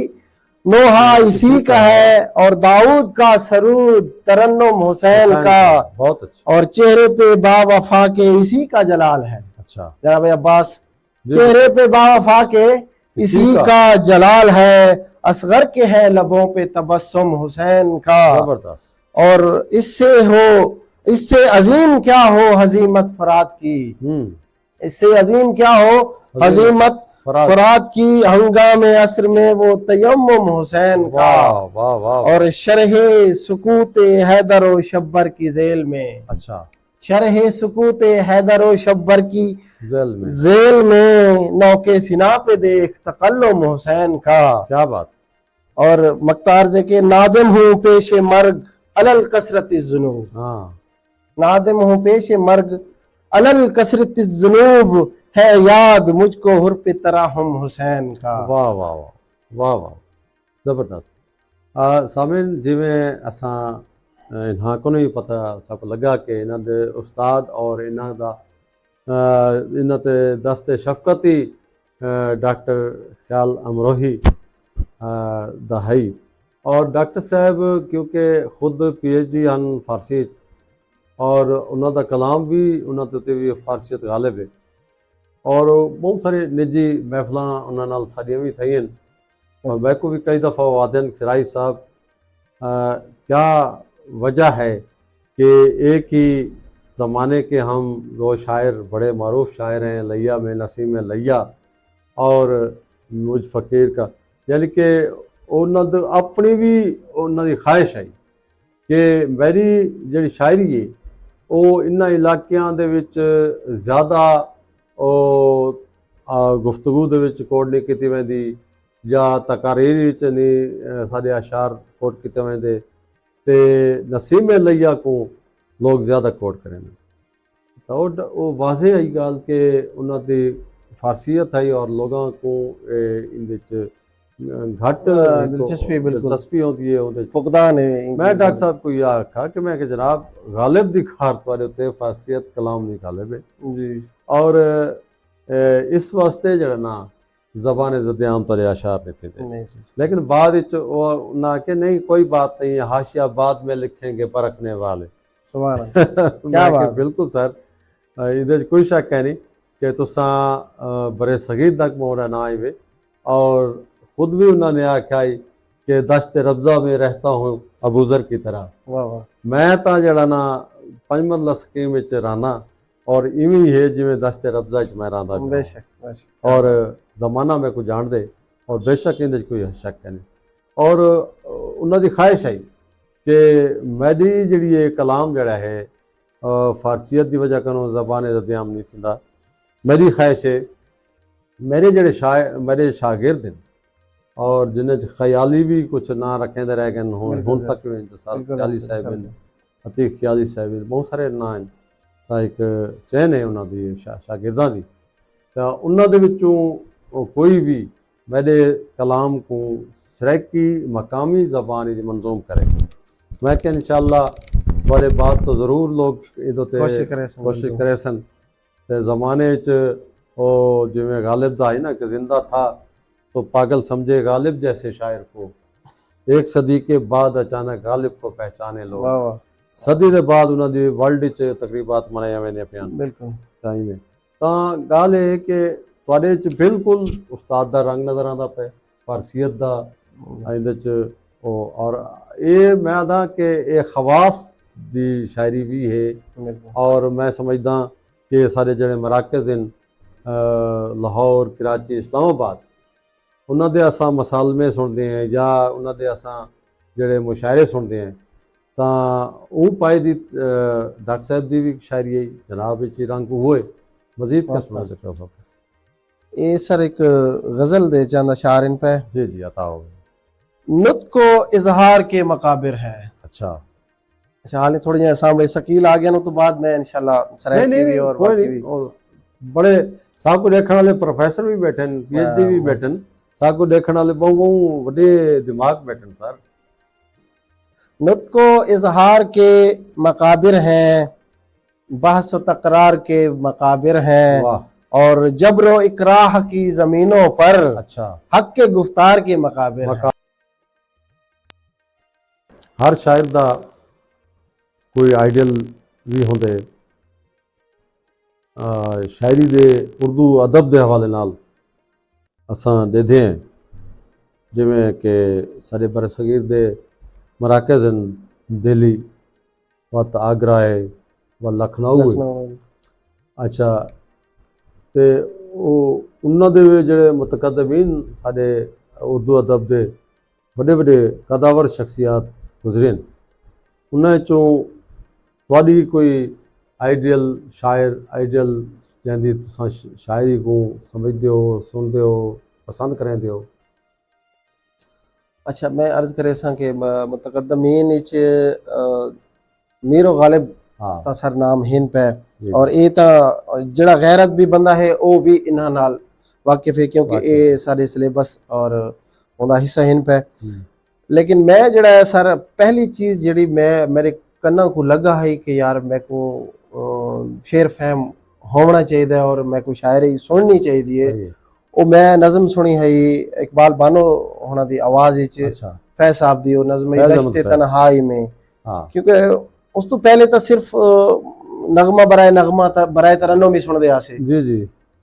नोहा इसी का है, और दाऊद का सरूद तरन्नुम हुसैन का। बहुत अच्छा। और चेहरे पे बावफा के इसी का जलाल है। अच्छा जनाब अब्बास, चेहरे पे बावफा के इसी का जलाल है, असगर के है लबों पे तबस्सुम हुसैन का। जबरदस्त। और इससे अजीम क्या हो हजीमत फरात की, इससे अजीम क्या हो हजीमत फरात की, हंगामे असर में वो तयम्मुम हुसैन का। वाह वाह। और शरहे सुकूत हैदर व शब्बर की जेल में, अच्छा, शरहे सुकूत हैदर व शब्बर की जेल में नौके सिना पे देख तकल्लुम हुसैन का। क्या बात। और मक्तार जे के नादिम हूँ पेशे मर्ग अलल कसरत जुनूब, नादिम हूँ पेशे मर्ग अलल कसरत जुनूब, है याद मुझको हुर पे तराहुम हुसैन का। वाह वाह वाह वाह वाह, जबरदस्त। सामिन जिमें असां इन्हां को नहीं पता साको लगा कि इन्हां दे उस्ताद और इन्हां दा इन्हां ते दस्ते शफकती डॉक्टर ख्याल अमरोही दहाई। और डॉक्टर साहब क्योंकि खुद PhD ਹਨ फारसी, और उन्हां दा कलाम भी उन्हां ते भी फारसीत गालिब है, और बहुत सारे निजी महफिल उन्हां नाल साडियां भी थई हैं, और मैं को भी कई दफ़ा वादन सिराई साहब क्या वजह है कि एक ही ज़माने के हम दो शायर बड़े मरूफ शायर हैं, लैया में नसीम में लैया और मुझ फ़कीर का, यानी कि उन्होंने अपनी भी उन्होंने ख्वाहिश है कि मेरी जी शायरी है वो इन्होंने इलाकों के ज़्यादा गुफ्तगू दे कोड नहीं की वेंदी, या तकारीर नहीं साढ़े अशार कोट किए वेंदे, ते नसीम लैया को लोग ज़्यादा कोट करें। तो वो वाजे आई गाल के उन्होंने फारसीयत है और लोगों को इन घट दिलचस्पी होती है फुकदान है। मैं डॉक्टर साहब को यह आखा कि मैं कि जनाब गालिब दी खार तुआरे उत्ते फारसीयत कलाम नहीं गालिब है जी, और इस वास्ते जड़ा ना ज़बान ज़द्याम तुआरे अशार नहीं थे, लेकिन बाद ना कि नहीं कोई बात नहीं है, हाशिया बाद में लिखेंगे परखने वाले। क्या बात। बिल्कुल सर, इधर कोई शक है नहीं कि तुसा बड़े सगीर तक मोरा ना आए, और खुद भी उन्होंने आख्या कि दश्त रब्जा में रहता हूँ अबूजर की तरह। वाह वाह। मैं तो जड़ा ना पंजमरला स्कीम में रहना, और इवें ही है जिमें दश्त रब्जा च मैं रहा। बेशक और जमाना में को जान दे, और बेशक इन कोई शक है नहीं। और उन्होंने ख्वाहिश है कि मेरी जी कलाम जड़ा है फारसीयत की वजह कनो ज़बान ज़द्याम नहीं थींदा। मेरी ख्वाहिश है मेरे जड़े मेरे शागिर्द हैं और जिन्हें ख्याली भी कुछ ना रखेंदे रह गए हूँ तक इंतजार ख्याली साहब, अतीक ख्याली साहब, बहुत सारे ना हैं, तो एक चैन है उन्होंने शागिर्दा की, तो उन्होंने कोई भी मेरे कलाम को सराइकी मकामी ज़बान मंजूम करे। मैं क्या इंशाअल्लाह थोड़े बाद तो ज़रूर लोग इधर कोशिश करे सन, तो ज़माने जिमें गालिब दा है ना कि जिंदा था तो पागल समझे गालिब जैसे शायर को, एक सदी के बाद अचानक गालिब को पहचाने लोग। सदी के बाद उन्होंने वर्ल्ड च तकरीबात मनाया मैंने प्यान बिल्कुल ताई में, तो गाल है कि तुहाडे च बिल्कुल उस्ताद दा रंग नज़र आता पे फारसीयत दा इंदे च, और ये मैं आदा कि ये खवास दी शायरी भी है, और मैं समझदा कि सारे जड़े मराकज़ हैं लाहौर, कराची, इस्लामाबाद, ਉਹਨਾਂ ਦੇ ਅਸਾਂ ਮਸਾਲਮੇ ਸੁਣਦੇ ਹਾਂ ਜਾਂ ਉਹਨਾਂ ਦੇ ਅਸਾਂ ਜਿਹੜੇ ਮੁਸ਼ਾਇਰੇ ਸੁਣਦੇ ਹਾਂ ਤਾਂ ਉਹ ਪਾਏ ਦੀ ਡਾਕਟਰ ਸਾਹਿਬ ਦੀ ਵੀ ਸ਼ਾਇਰੀ ਹੈ ਜਨਾਬ ਵਿੱਚ ਹੀ ਰੰਗ ਹੋਏ ਮਜ਼ੀਦ ਕਿਆ ਸੁਣਾ सकते हो सब? ये सर एक गज़ल दे चंद अशार इन पे। जी जी अता हो। नुत्क को इजहार के मकाबिर है। अच्छा अच्छा हाल थोड़ी जी सामने शकील आ गया ना तो बाद में इंशाल्लाह नहीं नहीं और कोई नहीं और बड़े साहब को देखने वाले प्रोफेसर भी बैठे पीएचडी भी बैठे साहब को देखने वाले बहुत बड़े दिमाग बैठे सर। नुत्क को इजहार के मकाबिर हैं, बहस व तकरार के मकाबिर हैं, और जब्र व इकराह की जमीनों पर अच्छा हक के गुफ्तार के मकाबिर हैं। हर शायर दा कोई आइडियल भी होंदे शायरी दे उर्दू अदब के हवाले नाल असां देदे हैं जिवें कि साडे बर सगीर दे मराकज़ दिल्ली व आगरा है व लखनऊ है। अच्छा तो उन्होंने दे जिहड़े मुतकदमीन साडे उर्दू अदब दे बड़े बड़े कदावर शख्सियात गुजरे उन्हां चों तुहाडी कोई आइडियल शायर आइडियल जैंदी तुसां शायरी को समझदे हो सुनदे हो पसंद करेंदे हो? अच्छा मैं अर्ज करे सा कि मुतकदमीन इच मीर गालिब ता सर नाम हिन पे और ये ता जड़ा गैरत भी बंदा है वो भी इन्हां नाल वाकिफ है क्योंकि ये सारे सिलेबस और उनका हिस्सा हिन पे। लेकिन मैं जड़ा है सर पहली चीज़ जड़ी मैं मेरे कन्ना को लगा है कि यार मैं को शेर फहम होना चाहिए और मैं को शायरी सुननी चाहिए वो मैं नज़म सुनी है इकबाल बानो होना दी आवाज़ इच फैज साहब दी नज़म दश्त तन्हाई में क्योंकि उस तो पहले तो सिर्फ नगमा बराए तरन्नुम ही सुनते आसे जी जी।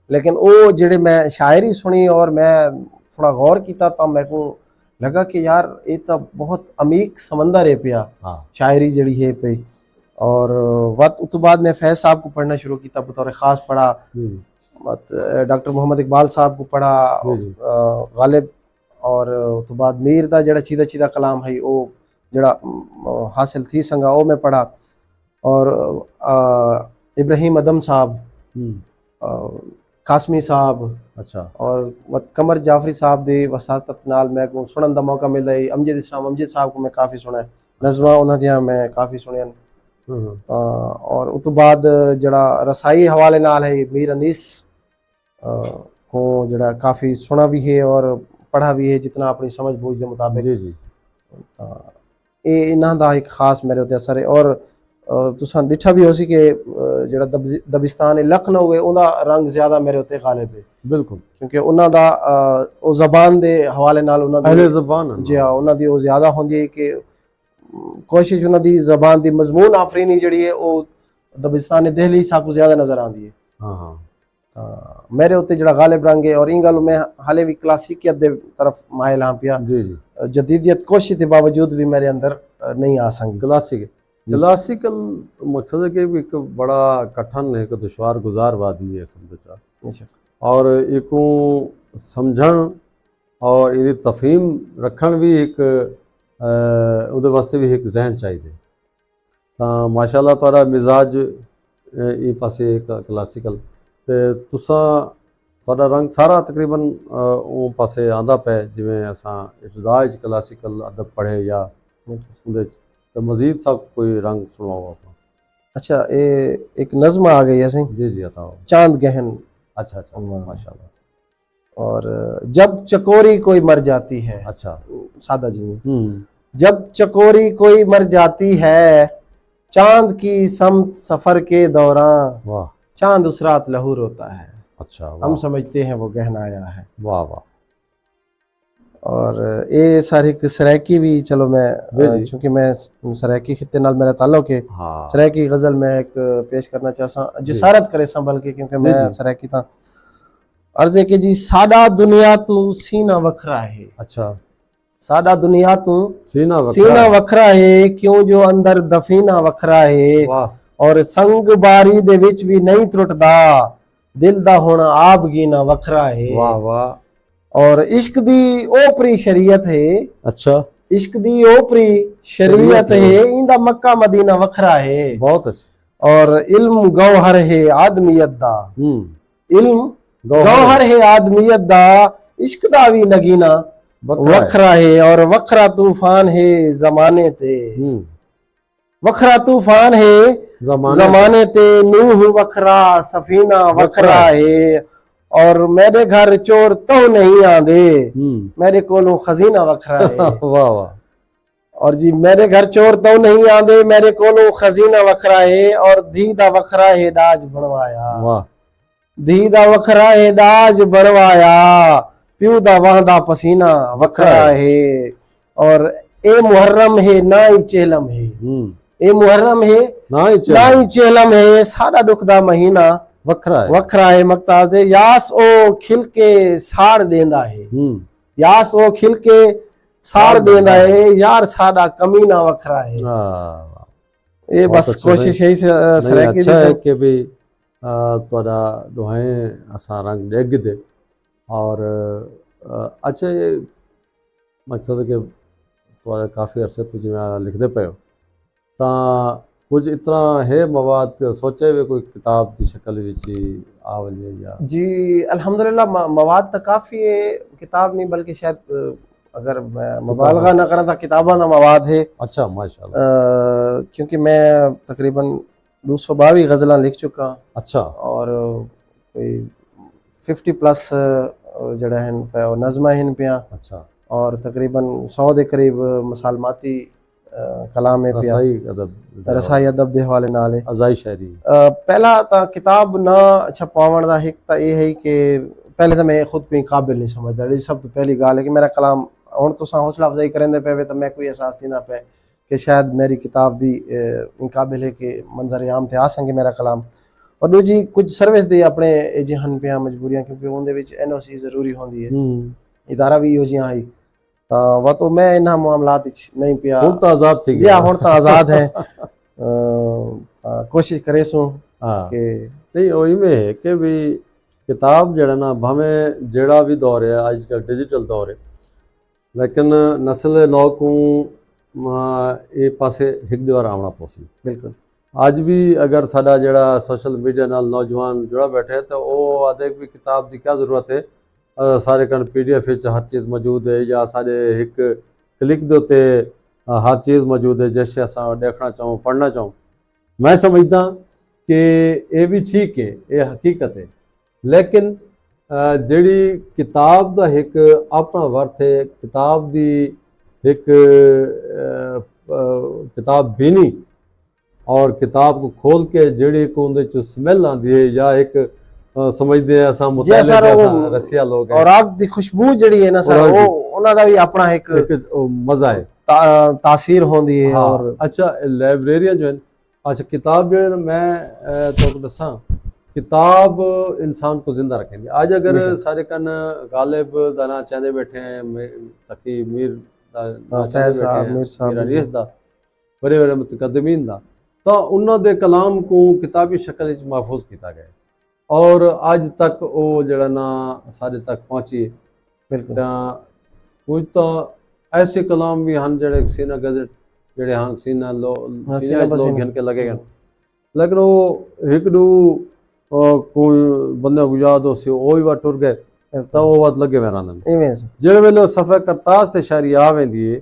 लेकिन वो जेड़े मैं शायरी सुनी और मैं थोड़ा गौर किया तो मेरे को लगा कि यार ये तो बहुत अमीक समंदर है पिया शायरी जड़ी है पे। और वक्त तो बाद मैं फैज साहब को पढ़ना शुरू किया बतौर ख़ास पढ़ा डॉक्टर मोहम्मद इकबाल साहब को पढ़ा गालिब और तो बाद मीर दा जड़ा चीदा चीदा कलाम है वो जड़ा हासिल थी संगा वो मैं पढ़ा और इब्राहिम अदम साहब कासमी साहब अच्छा और कमर जाफरी साहब दे वसातत नाल मैं को सुनन दा मौका मिलदा है। अमजद इस्लाम अमजद साहब को मैं काफ़ी सुना है नज़मा उन्हां दियां मैं काफ़ी सुनिया और उस तो बाद जड़ा रसाई हवाले नाल है मीर अनीस को जड़ा काफ़ी सुना भी है और पढ़ा भी है जितना अपनी समझ बूझ के मुताबिक जी जी। ये इन्हां दा एक खास मेरे उत्ते असर है। और तुसां डिठा भी हो सी कि जड़ा दबिस्तान है लखनऊ है उनका रंग ज़्यादा मेरे उत्ते गालिब है बिल्कुल क्योंकि उन्हां दा वो ज़बान दे हवाले नाल उन्हां दी अहले ज़बान जी हाँ उन्हां दी वो ज़्यादा होंदी है कि कोशिश उन्हां दी ज़बान दी मजमून आफरीनी जड़ी है वो दबिस्तान दिल्ली साकू ज़्यादा नज़र आती है। हाँ हाँ मेरे उत्ते जड़ा गालिब रंग है और इन गल मैं हाले भी क्लासिकियत दे तरफ माइल हाँ पिया जी जी। जदीदियत कोशिश के बावजूद भी मेरे अंदर नहीं आ सकी। क्लासिकल मकसद है कि एक बड़ा कठिन एक दुश्वार गुजार वादी है समझो और एक समझण और ये तफहीम रखण भी एक उहदे वास्ते भी एक जहन चाहिए तो माशाअल्लाह तुहाडा मिजाज ये पासे एक क्लासिकल ते तुसां साडा रंग सारा तकरीबन वो पासे आंदा पे जिवें असां इब्तिदा च क्लासिकल अदब पढ़े या उहदे तो मजीद सा कोई रंग सुनाओ आप। अच्छा ये एक नज़म आ गई है सही जी जी बताओ। चांद गहन अच्छा अच्छा माशाल्लाह। और जब चकोरी कोई मर जाती है अच्छा सादा जी जब चकोरी कोई मर जाती है चांद की समत सफर के दौरान वाह चांद उस रात लहू रोता है अच्छा हम समझते हैं वो गहन आया है वाह वाह। और ये सारी सरायकी भी चलो मैं चूँकि मैं सरायकी खिते नाल मेरा ताल्लुक है सरायकी गज़ल में एक पेश करना चाहता जिसारत करे सा बल्कि क्योंकि मैं सरायकी था अर्ज़ है कि जी साडा दुनिया तू सीना वखरा है। अच्छा साडा दुनिया तू सीना वखरा है क्यों जो अंदर दफीना वखरा है और संग बारी दे विच भी नहीं त्रुटदा दिल दा होना आप गीना वखरा है। वाह वाह। और इश्क दी ओपरी शरीयत है, अच्छा, इश्क दी ओपरी शरीयत है, इंदा मक्का मदीना वखरा है। बहुत अच्छा। और इल्म गौहर है आदमियत दा, इल्म गौहर है आदमियत दा, इश्क दा भी नगीना वखरा है। और वखरा तूफान है जमाने ते, वखरा तूफान है जमाने ते, नूह वखरा सफीना वखरा है। और मेरे घर चोर तो नहीं आंदे, मेरे कोलों खजीना वखरा है। वाह वाह। और जी मेरे घर चोर तो नहीं आंदे, मेरे कोलों खजीना वखरा है। और धी दा वखरा है डाज बनवाया, वाह, धी दा वखरा है डाज बनवाया, प्यू दा वहदा पसीना वखरा है। और ए मुहर्रम है ना ही चेलम है, ए मुहर्रम है ना ही चेलम है, सारा दुख दा महीना वखरा है। मक्ताज यास ओ खिल के साड़ देंदा है, यास ओ खिल के साड़ देंदा है, यार साड़ा कमीना वखरा है। ये बस कोशिश यही से अच्छा है कि भी ਤੁਹਾਡਾ ਦੁਆएं ਅਸਾਂ ਰੰਗ ਡਿੱਗ ਦੇ। ਔਰ ਅੱਛਾ, ਇਹ ਮਕਸਦ ਕਿ ਤੁਹਾਡਾ ਕਾਫੀ ਅਰਸੇ ਤੋਂ ਜਿਵੇਂ ਲਿਖਦੇ ਪਏ ਹੋ, ਤਾਂ ਕੁਝ ਇਸ ਤਰ੍ਹਾਂ ਹੈ ਮਵਾਦ ਸੋਚੇ ਵੀ ਕੋਈ ਕਿਤਾਬ ਦੀ ਸ਼ਕਲ ਵਿੱਚ ਹੀ ਆ ਵਜੇ ਜਾਂ जी अल्हम्दुलिल्लाह मवाद तो काफ़ी है, किताब नहीं बल्कि शायद अगर मैं मुबालगा ना करा था किताबों का मवाद है। अच्छा माशाल्लाह। क्योंकि मैं तकरीबन 222 गज़लां लिख चुका। अच्छा। और कोई 50+ जड़ा हैं पे नज़मा हैं पिया। अच्छा। और तकरीबन 100 के करीब मसालमाती कलाम है पिया, रसाई अदब दे हवाले नाल है, अज़ाई शायरी। पहला तो किताब ना छपवावण दा हिक तो ये है कि पहले तो मैं खुद कोई काबिल नहीं समझदा, जी सब तो पहली गाल है कि मेरा कलाम हुण तुसां हौसला अफजाई करेंदे पे तो मैं कोई एहसास नहीं ना पे कि शायद मेरी किताब भी इन काबिल है कि मंजर आम थे आ संगे मेरा कलाम। और दूजी कुछ सर्विस दी अपने जहन पिया मजबूरियां, क्योंकि उनदे विच NOC जरूरी होंदी है, इदारा भी इहो जिहा ही, वा तो मैं इन्हां मामलात विच नहीं पिया, हुण तो आज़ाद थी जी हुण तो आज़ाद है। कोशिश करे सूं कि नहीं वही में है कि भी किताब जड़ा ना भावें जेड़ा भी दौर है आजकल डिजिटल दौर है, लेकिन नस्ल नौ को ये पासे एक दीवार आना पोसी। बिल्कुल आज भी अगर साडा जड़ा सोशल मीडिया नाल नौजवान जुड़ा बैठे तो वो आदे भी किताब की क्या ज़रूरत है, सारे कन PDF हर चीज़ मौजूद है, या सारे एक क्लिक दे उत्ते हर चीज़ मौजूद है जैसे असां देखना चाहूँ पढ़ना चाहूँ। मैं समझदा कि ये भी ठीक है, ये हकीकत है, लेकिन जिहड़ी किताब दा एक अपना वर्थ है, किताब दी एक किताब बीनी और किताब को खोल के जिहड़ी को उहदे च स्मैल आंदी है, या एक समझदे हैं असां मुतालिब रसिया लोग और आग दी खुशबू जिहड़ी है ना सर, वो उन्हां दा भी अपना एक मज़ा है, तासीर होंदी है। हाँ। और अच्छा लाइब्रेरियां जो है, अच्छा किताब जो है मैं तो दसा किताब इंसान को जिंदा रखेंगे। आज अगर सारे कन गालिब दाना चाहते बैठे हैं, तकी मीर अनीस दा बड़े बड़े मुतकदमीन दा, तो उन्होंने कलाम को किताबी शक्ल महफूज किया गया और अज तक वो जड़ा ना सारे तक पहुँची। बिल्कुल कुछ तो ऐसे कलाम भी हैं जड़े सीना गजट जड़े हैं सीना लोग घन के लगे गए, लेकिन वो एक दो कोई बंदे को याद हो सी वो भी टुर गए तो वो बात लगे वे रहंदे। जिहड़े वेले सफ़े करतास ते शायरी आ वेंदी है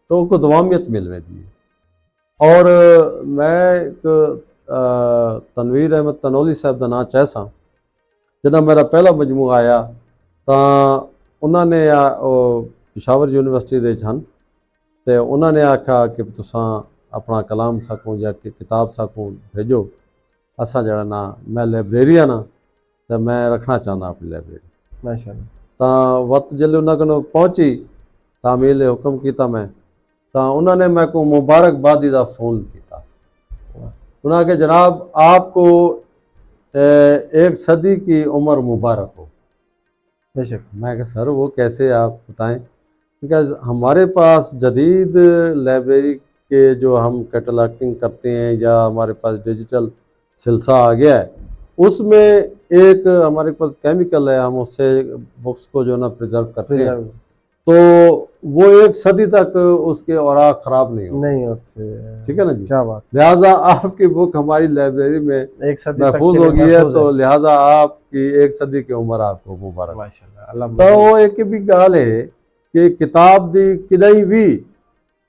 तो उनको दवामियत मिल वेंदी है। और मैं एक तनवीर अहमद तनोली साहब का नाम चाह सा, जदा मेरा पहला मजमू आया तो उन्होंने पिशावर यूनिवर्सिटी दे हन तो उन्होंने आख्या कि तुसां अपना कलाम साकूं या कि किताब साकूं भेजो, असा जड़ा ना मैं लाइब्रेरियन हाँ तो मैं रखना चाहता अपनी लाइब्रेरी। माशाअल्लाह। तो वक्त जल्द उन्होंने को पहुँची तामील हुक्म किया मैं, तो उन्होंने मैं को मुबारकबादी का फ़ोन किया। उन्होंने कहा जनाब आपको 1 सदी की उम्र मुबारक हो। बेशक। मैं कहा सर वो कैसे आप बताएं, बिकॉज हमारे पास जदीद लाइब्रेरी के जो हम कैटलॉगिंग करते हैं या हमारे पास डिजिटल सिलसिला आ गया है, उसमें एक हमारे पास केमिकल है, हम उससे बुक्स को जो ना प्रिजर्व करते हैं, प्रिजर्व तो वो 1 सदी तक उसके औराक खराब नहीं हो, नहीं होते। ठीक है ना जी। क्या बात, लिहाजा आपकी बुक हमारी लाइब्रेरी में 1 सदी तक महफूज के लिए हो गई है, महफूज तो लिहाजा आपकी 1 सदी की उम्र आपको मुबारक। माशाल्लाह। अल्लाह तो वो एक भी गाल है कि किताब दी किदई भी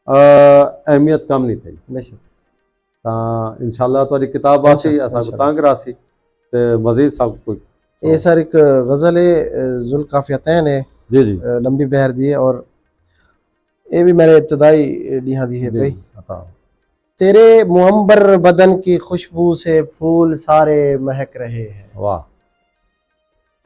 अहमियत कम नहीं थी। बेशक। ਤਾਂ ਇਨਸ਼ਾਅੱਲਾ ਤੁਹਾਡੀ ਕਿਤਾਬ ਆਸੀ ਅਸਾਂ ਕੋ ਤੰਗ ਰਾਸੀ ਤੇ ਮਜ਼ੀਦ ਸਭ ਕੁਝ ये सर एक गज़ल है ज़ुल्काफ़ियतैन है, जी जी लंबी बहर दी है, और ये भी मेरे इब्तदाई डी दी है जी भाई। अता तेरे मुअम्बर बदन की खुशबू से फूल सारे महक रहे हैं। वाह।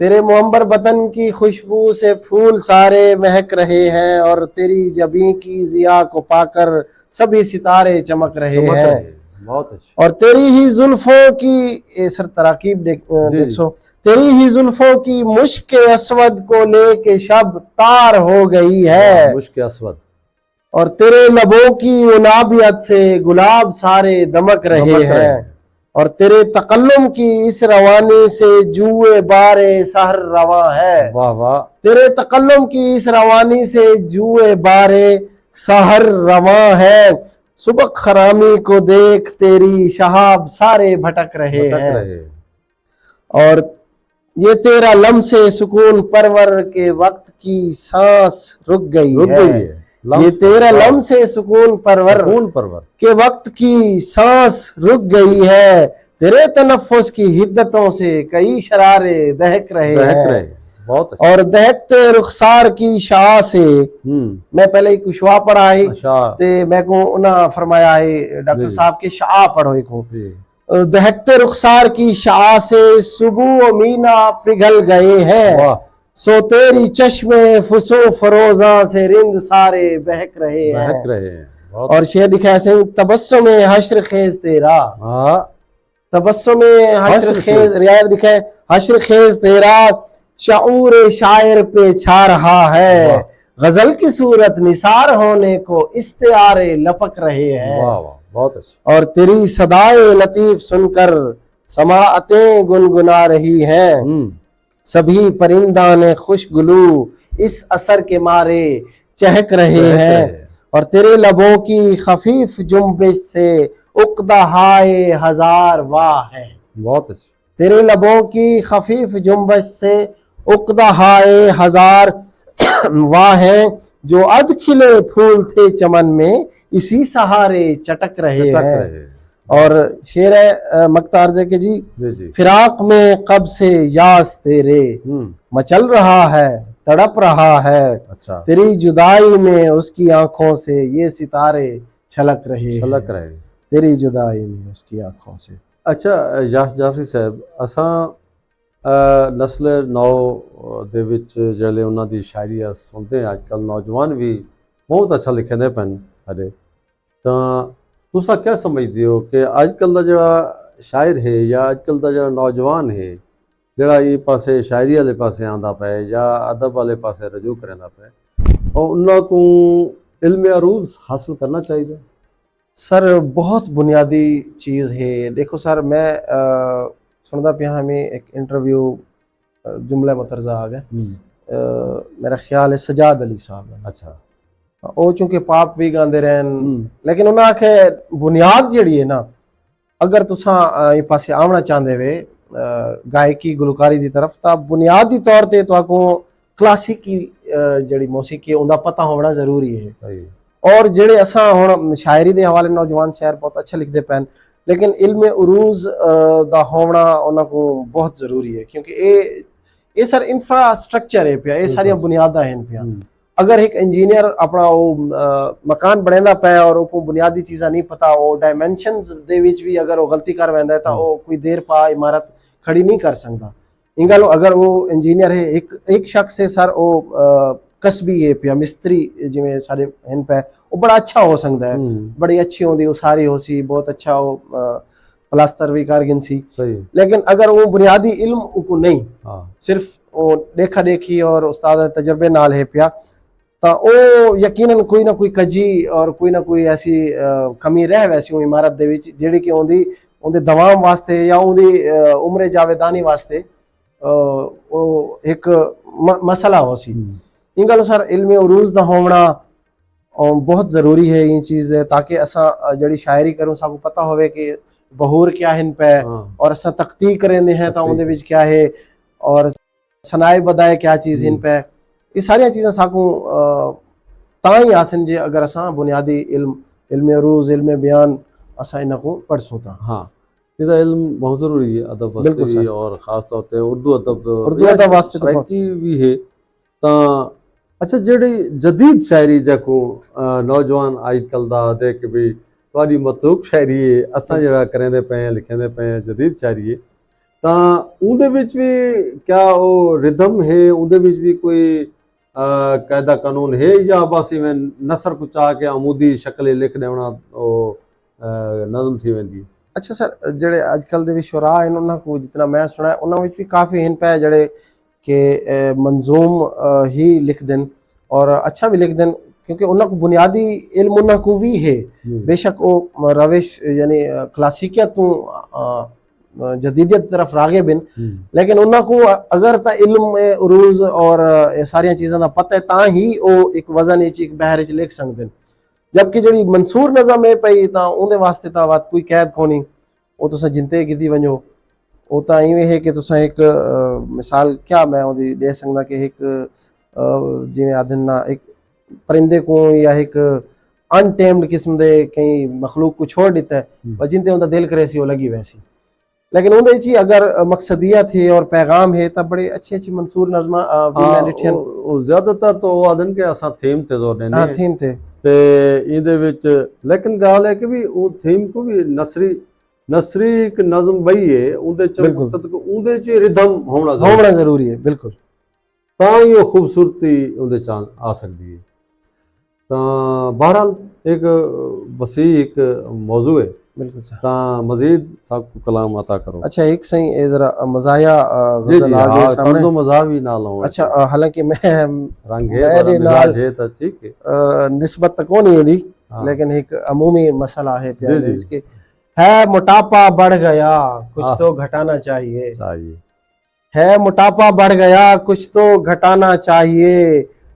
तेरे मुअम्बर बदन की खुशबू से फूल सारे महक रहे हैं, और तेरी जबीं की ज़िया को पाकर सभी सितारे चमक रहे हैं। बहुत अच्छी। और तेरी ही जुल्फों की, ये सर तराकीब देख सो, तेरी ही जुल्फों की मुश्क अस्वद को लेके शब तार हो गई है। मुश्क अस्वद। और तेरे लबों की उनाबियत से गुलाब सारे दमक रहे हैं। और तेरे तकल्लुम की इस रवानी से जुए बारे सहर रवा है। वाह वाह। तेरे तकल्लुम की इस रवानी से जुए बारे सहर रवा है। सुबह खरामी को देख तेरी शहाब सारे भटक रहे हैं। और ये तेरा लम्से सुकून परवर के वक्त की सांस रुक गई है। ये तेरा लम्से सुकून परवर के वक्त की सांस रुक गई है। तेरे तनफ्फुस की हिद्दतों से कई शरारे दहक रहे हैं। बहुत और दहकते रुखसार की शाह से, मैं पहले कुशवा पढ़ा है ते मैं को उना फरमाया है डॉक्टर साहब के शाह पढ़ो को। दहकते रुखसार की शाह से सुबह मीना पिघल गए हैं। सो तेरी चश्मे फुसो फरोजा से रिंद सारे बहक रहे हैं। और शेर लिखा है तबस्सुम में हश्र खेज तेरा, तबस्सुम में हश्र खेज, रियायत लिखा है हश्र खेज तेरा शाऊर शायर पे छा रहा है। गजल की सूरत निसार होने को इस्तिआरे लपक रहे हैं। वाह वाह, बहुत अच्छा। और तेरी सदाए लतीफ सुनकर समाअतें गुनगुना रही हैं। सभी परिंदाने खुशगुलू इस असर के मारे चहक रहे हैं। और तेरे लबों की खफीफ जुम्बिश से उक्दा हाय हजार वाह है। बहुत अच्छा। तेरे लबों की खफीफ जुम्बिश से उक्दा हाय हजार वाह है। जो अध खिले फूल थे चमन में इसी सहारे चटक रहे हैं। और शेर है मक्तारजे के जी, फिराक में कब से यास तेरे मचल रहा है तड़प रहा है। अच्छा। तेरी जुदाई में उसकी आंखों से ये सितारे छलक रहे। तेरी जुदाई में उसकी आंखों से। अच्छा यास जाफरी साहब, असां नस्ल नौ ਦੇ ਵਿੱਚ ਜਿਹੜੇ ਉਹਨਾਂ ਦੀ ਸ਼ਾਇਰੀ ਆ ਸੁਣਦੇ ਹਾਂ, ਅੱਜ ਕੱਲ੍ਹ ਨੌਜਵਾਨ ਵੀ ਬਹੁਤ ਅੱਛਾ ਲਿਖਦੇ ਪਏ ਸਾਡੇ, ਤਾਂ ਤੁਸੀਂ ਕੀ ਸਮਝਦੇ ਹੋ ਕਿ ਅੱਜ ਕੱਲ੍ਹ ਦਾ ਜਿਹੜਾ ਸ਼ਾਇਰ ਹੈ ਜਾਂ ਅੱਜ ਕੱਲ੍ਹ ਦਾ ਜਿਹੜਾ ਨੌਜਵਾਨ ਹੈ ਜਿਹੜਾ ਇਹ ਪਾਸੇ ਸ਼ਾਇਰੀ ਵਾਲੇ ਪਾਸੇ ਆਉਂਦਾ ਪਿਆ ਜਾਂ ਅਦਬ ਵਾਲੇ ਪਾਸੇ ਰਜੂ ਕਰਦਾ ਪਿਆ, ਉਹਨਾਂ ਨੂੰ इल्म अरूज हासिल करना चाहिए? सर बहुत बुनियादी चीज़ है। देखो सर, मैं सुनता पिया हमें एक इंटरव्यू जुमला मतरजा आ गया, मेरा ख्याल है सजाद अली साहब। अच्छा। वो चूंकि पाप भी गाते रहन, लेकिन उन्हें आखे बुनियाद जड़ी है ना, अगर तुसा ये पासे आना चाहते वे गायकी गुलकारी की तरफ, तो बुनियादी तौर पर तो आपको क्लासिकी जड़ी मौसीकी उनका पता होना जरूरी है। और जेड़े असा हुण शायरी के हवाले नौजवान शायर बहुत अच्छा लिखते पैन, लेकिन इल्म उरूज दा होना उनको बहुत जरूरी है, क्योंकि ये सर इंफ्रास्ट्रक्चर है पिया, ये सारिया बुनियादा हैं पिया। अगर एक इंजीनियर अपना वो मकान बनेंदा पाया और वो बुनियादी चीज़ा नहीं पता, वो डायमेंशनस दे विच भी अगर वो गलती कर वैंदा है तो वो कोई देर पा इमारत खड़ी नहीं कर सकता। इंगल अगर वो इंजीनियर है, एक शख्स है सर वो कसबी है पिया मिस्त्री जिमें सारे हैं पे, वो बड़ा अच्छा हो सकता है, बड़ी अच्छी होती उसारी हो सी, बहुत अच्छा वो प्लास्टर भी कारगिन सी। लेकिन अगर वो बुनियादी इल्म को नहीं, सिर्फ वो देखा देखी और उस्ताद तजर्बे नाल है पिया, तो वो यकीनन कोई ना कोई कजी और कोई ना कोई ऐसी कमी रह वैसी इमारत दे विच जेड़ी कि उनदी दवाम वास्ते या उनदी उम्र जावेदानी वास्ते वो एक मसला हो सी इन गल सर इल्म उरूज दा होना बहुत ज़रूरी है ये चीज़ ताकि असा जड़ी शायरी करूँ साकू पता होवे कि बहूर क्या हिन पे और असा तख्ती करेंदे हैं तो उनदे विच क्या है और सनाए बदाए क्या चीज़ हिन पे ये सारी चीज़ें साकू ताई आसन जे अगर असा बुनियादी इल्म उरूज इल्म बयान असा इनको पढ़ सोता। हाँ ਇਹਦਾ ਇਲਮ ਬਹੁਤ ਜ਼ਰੂਰੀ ਹੈ ਅਦਬ बिल्कुल ਵਾਸਤੇ ਵੀ सर। ਔਰ ਖਾਸ ਤੌਰ ਤੇ ਉਰਦੂ ਅਦਬ उर्दू अदब वास्ते तो बहुत- ਸਰਾਇਕੀ ਵੀ ਹੈ ਤਾਂ ਅੱਛਾ ਜਿਹੜੀ ਜਦੀਦ ਸ਼ਾਇਰੀ ਦੇਖੋ ਨੌਜਵਾਨ ਅੱਜ ਕੱਲ ਦਾ ਦੇ ਕਿ ਵੀ ਤੁਹਾਡੀ ਮਤਲੂਬ ਸ਼ਾਇਰੀ ਹੈ ਅਸਾਂ ਜਿਹੜਾ ਕਰੇਂਦੇ ਪਏ ਹਾਂ ਲਿਖਦੇ ਪਏ ਹਾਂ ਜਦੀਦ ਸ਼ਾਇਰੀ ਹੈ ਤਾਂ ਉਹਦੇ ਵਿੱਚ ਵੀ ਕਿਆ ਉਹ ਰਿਦਮ ਹੈ ਉਹਦੇ ਵਿੱਚ ਵੀ ਕੋਈ ਕਾयदा कानून है या बस इवें नसर कुचा के आमूदी शक्ल लिख देना नज़म थी वेंदी। अच्छा सर जड़े अजकल दे भी शुरा हैं उन्हां को जितना मैं सुना है उन्हां विच भी काफ़ी हिन पे जड़े के मंजूम ही लिख देन और अच्छा भी लिख देन क्योंकि उन्हां को बुनियादी इल्म उन्हां को भी है बेशक वो रविश यानी क्लासिकियत तो जदीदियत तरफ रागे बिन लेकिन उन्हां को अगर ता इल्म उरूज और सारिया चीज़ों का पता है ता ही वो एक वजन एक बहर च लिख सकते हैं जबकि जड़ी मंसूर नज़म है पई ता उनदे वास्ते ता बात कोई कैद कोनी वो तुसा जिनते कीती वञो वो ता इवें है कि तुसा एक मिसाल क्या मैं ओदी दे सकदा कि एक जिवें आदन ना एक परिंदे को या एक अनटेम्ड किस्म दे कई मखलूक को छोड़ दिता है और जिनते उनका दिल करे सी वो लगी वैसी लेकिन उनदे ची अगर मकसदियत है और पैगाम है तब बड़े अच्छी अच्छी मंसूर नज़मा भी मैं लिखियन ज़्यादातर तो वो आदन के असा थीम ते जोर देने हां थीम ते ਤੇ ਇਹਦੇ ਵਿੱਚ ਲੇਕਿਨ ਗੱਲ ਹੈ ਕਿ ਵੀ ਉਹ ਥੀਮ ਕੋ ਵੀ ਨਸਰੀ ਇੱਕ ਨਜ਼ਮ ਬਈ ਹੈ ਉਹਦੇ ਚ ਮਕਸਦ ਉਹਦੇ ਚ ਰਿਦਮ ਹੋਣਾ ਜ਼ਰੂਰੀ ਹੈ ਬਿਲਕੁਲ ਤਾਂ ਹੀ ਉਹ ਖੂਬਸੂਰਤੀ ਉਹਦੇ ਚ ਆ ਸਕਦੀ ਹੈ। ਤਾਂ ਬਹਰਹਾਲ ਇੱਕ वसी एक मौजू है बिल्कुल सर ता मजीद सबको कलाम अता करो। अच्छा एक सही जरा मजाया गजल आ गए सामने तंजो मजा भी ना लो। अच्छा हालांकि मैं रंग है पर मिजाज है तो ठीक है निस्बत तक नहीं होती लेकिन एक अमूमी मसला है प्यारे इसके है मोटापा बढ़ गया कुछ तो घटाना चाहिए है मोटापा बढ़ गया कुछ तो घटाना चाहिए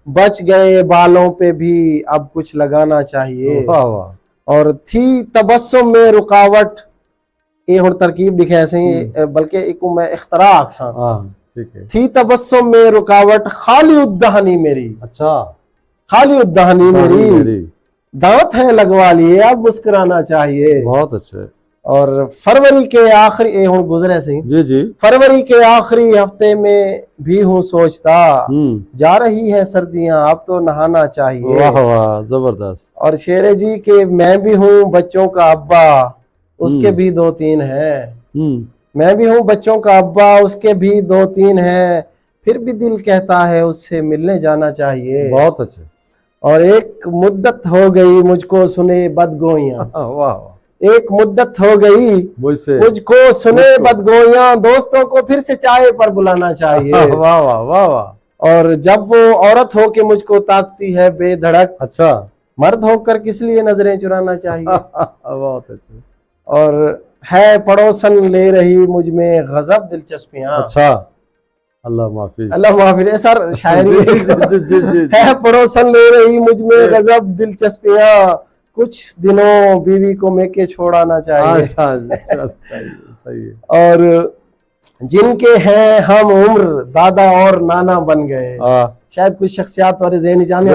बच गए बालों पे भी अब कुछ लगाना चाहिए। वाह वाह और थी तबस्सुम में रुकावट ये हुन तरकीब लिखे ऐसे ही बल्कि एक मैं इख्तरा अक्सा ठीक है थी तबस्सुम में रुकावट खाली उद्दहनी मेरी। अच्छा खाली उद्दहनी मेरी दांत है लगवा लिए अब मुस्कुराना चाहिए। बहुत अच्छे। और फरवरी के आखिरी ये हुन गुजरे से जी जी फरवरी के आखिरी हफ्ते में भी हूँ सोचता जा रही है सर्दियां अब तो नहाना चाहिए। वाह वाह जबरदस्त। और शेरे जी के मैं भी हूँ बच्चों का अब्बा उसके भी 2-3 है मैं भी हूँ बच्चों का अब्बा उसके भी 2-3 है फिर भी दिल कहता है उससे मिलने जाना चाहिए। बहुत अच्छे। और एक मुद्दत हो गई मुझको सुने बदगोइयां वाह एक मुद्दत हो गई मुझको सुने बदगोइयां दोस्तों को फिर से चाय पर बुलाना चाहिए। वाह वाह वाह वाह। और जब वो औरत हो के मुझको ताकती है बेधड़क अच्छा मर्द होकर किस लिए नजरें चुराना चाहिए। बहुत अच्छे। और है पड़ोसन ले रही मुझ में गजब दिलचस्पियां। अच्छा अल्लाह माफी सर शायरी है पड़ोसन ले रही मुझ में गजब दिलचस्पियां कुछ दिनों बीवी को मेके छोड़ाना चाहिए। सही है। और जिनके हैं हम उम्र दादा और नाना बन गए शायद कुछ शख्सियात और ज़हनी जाने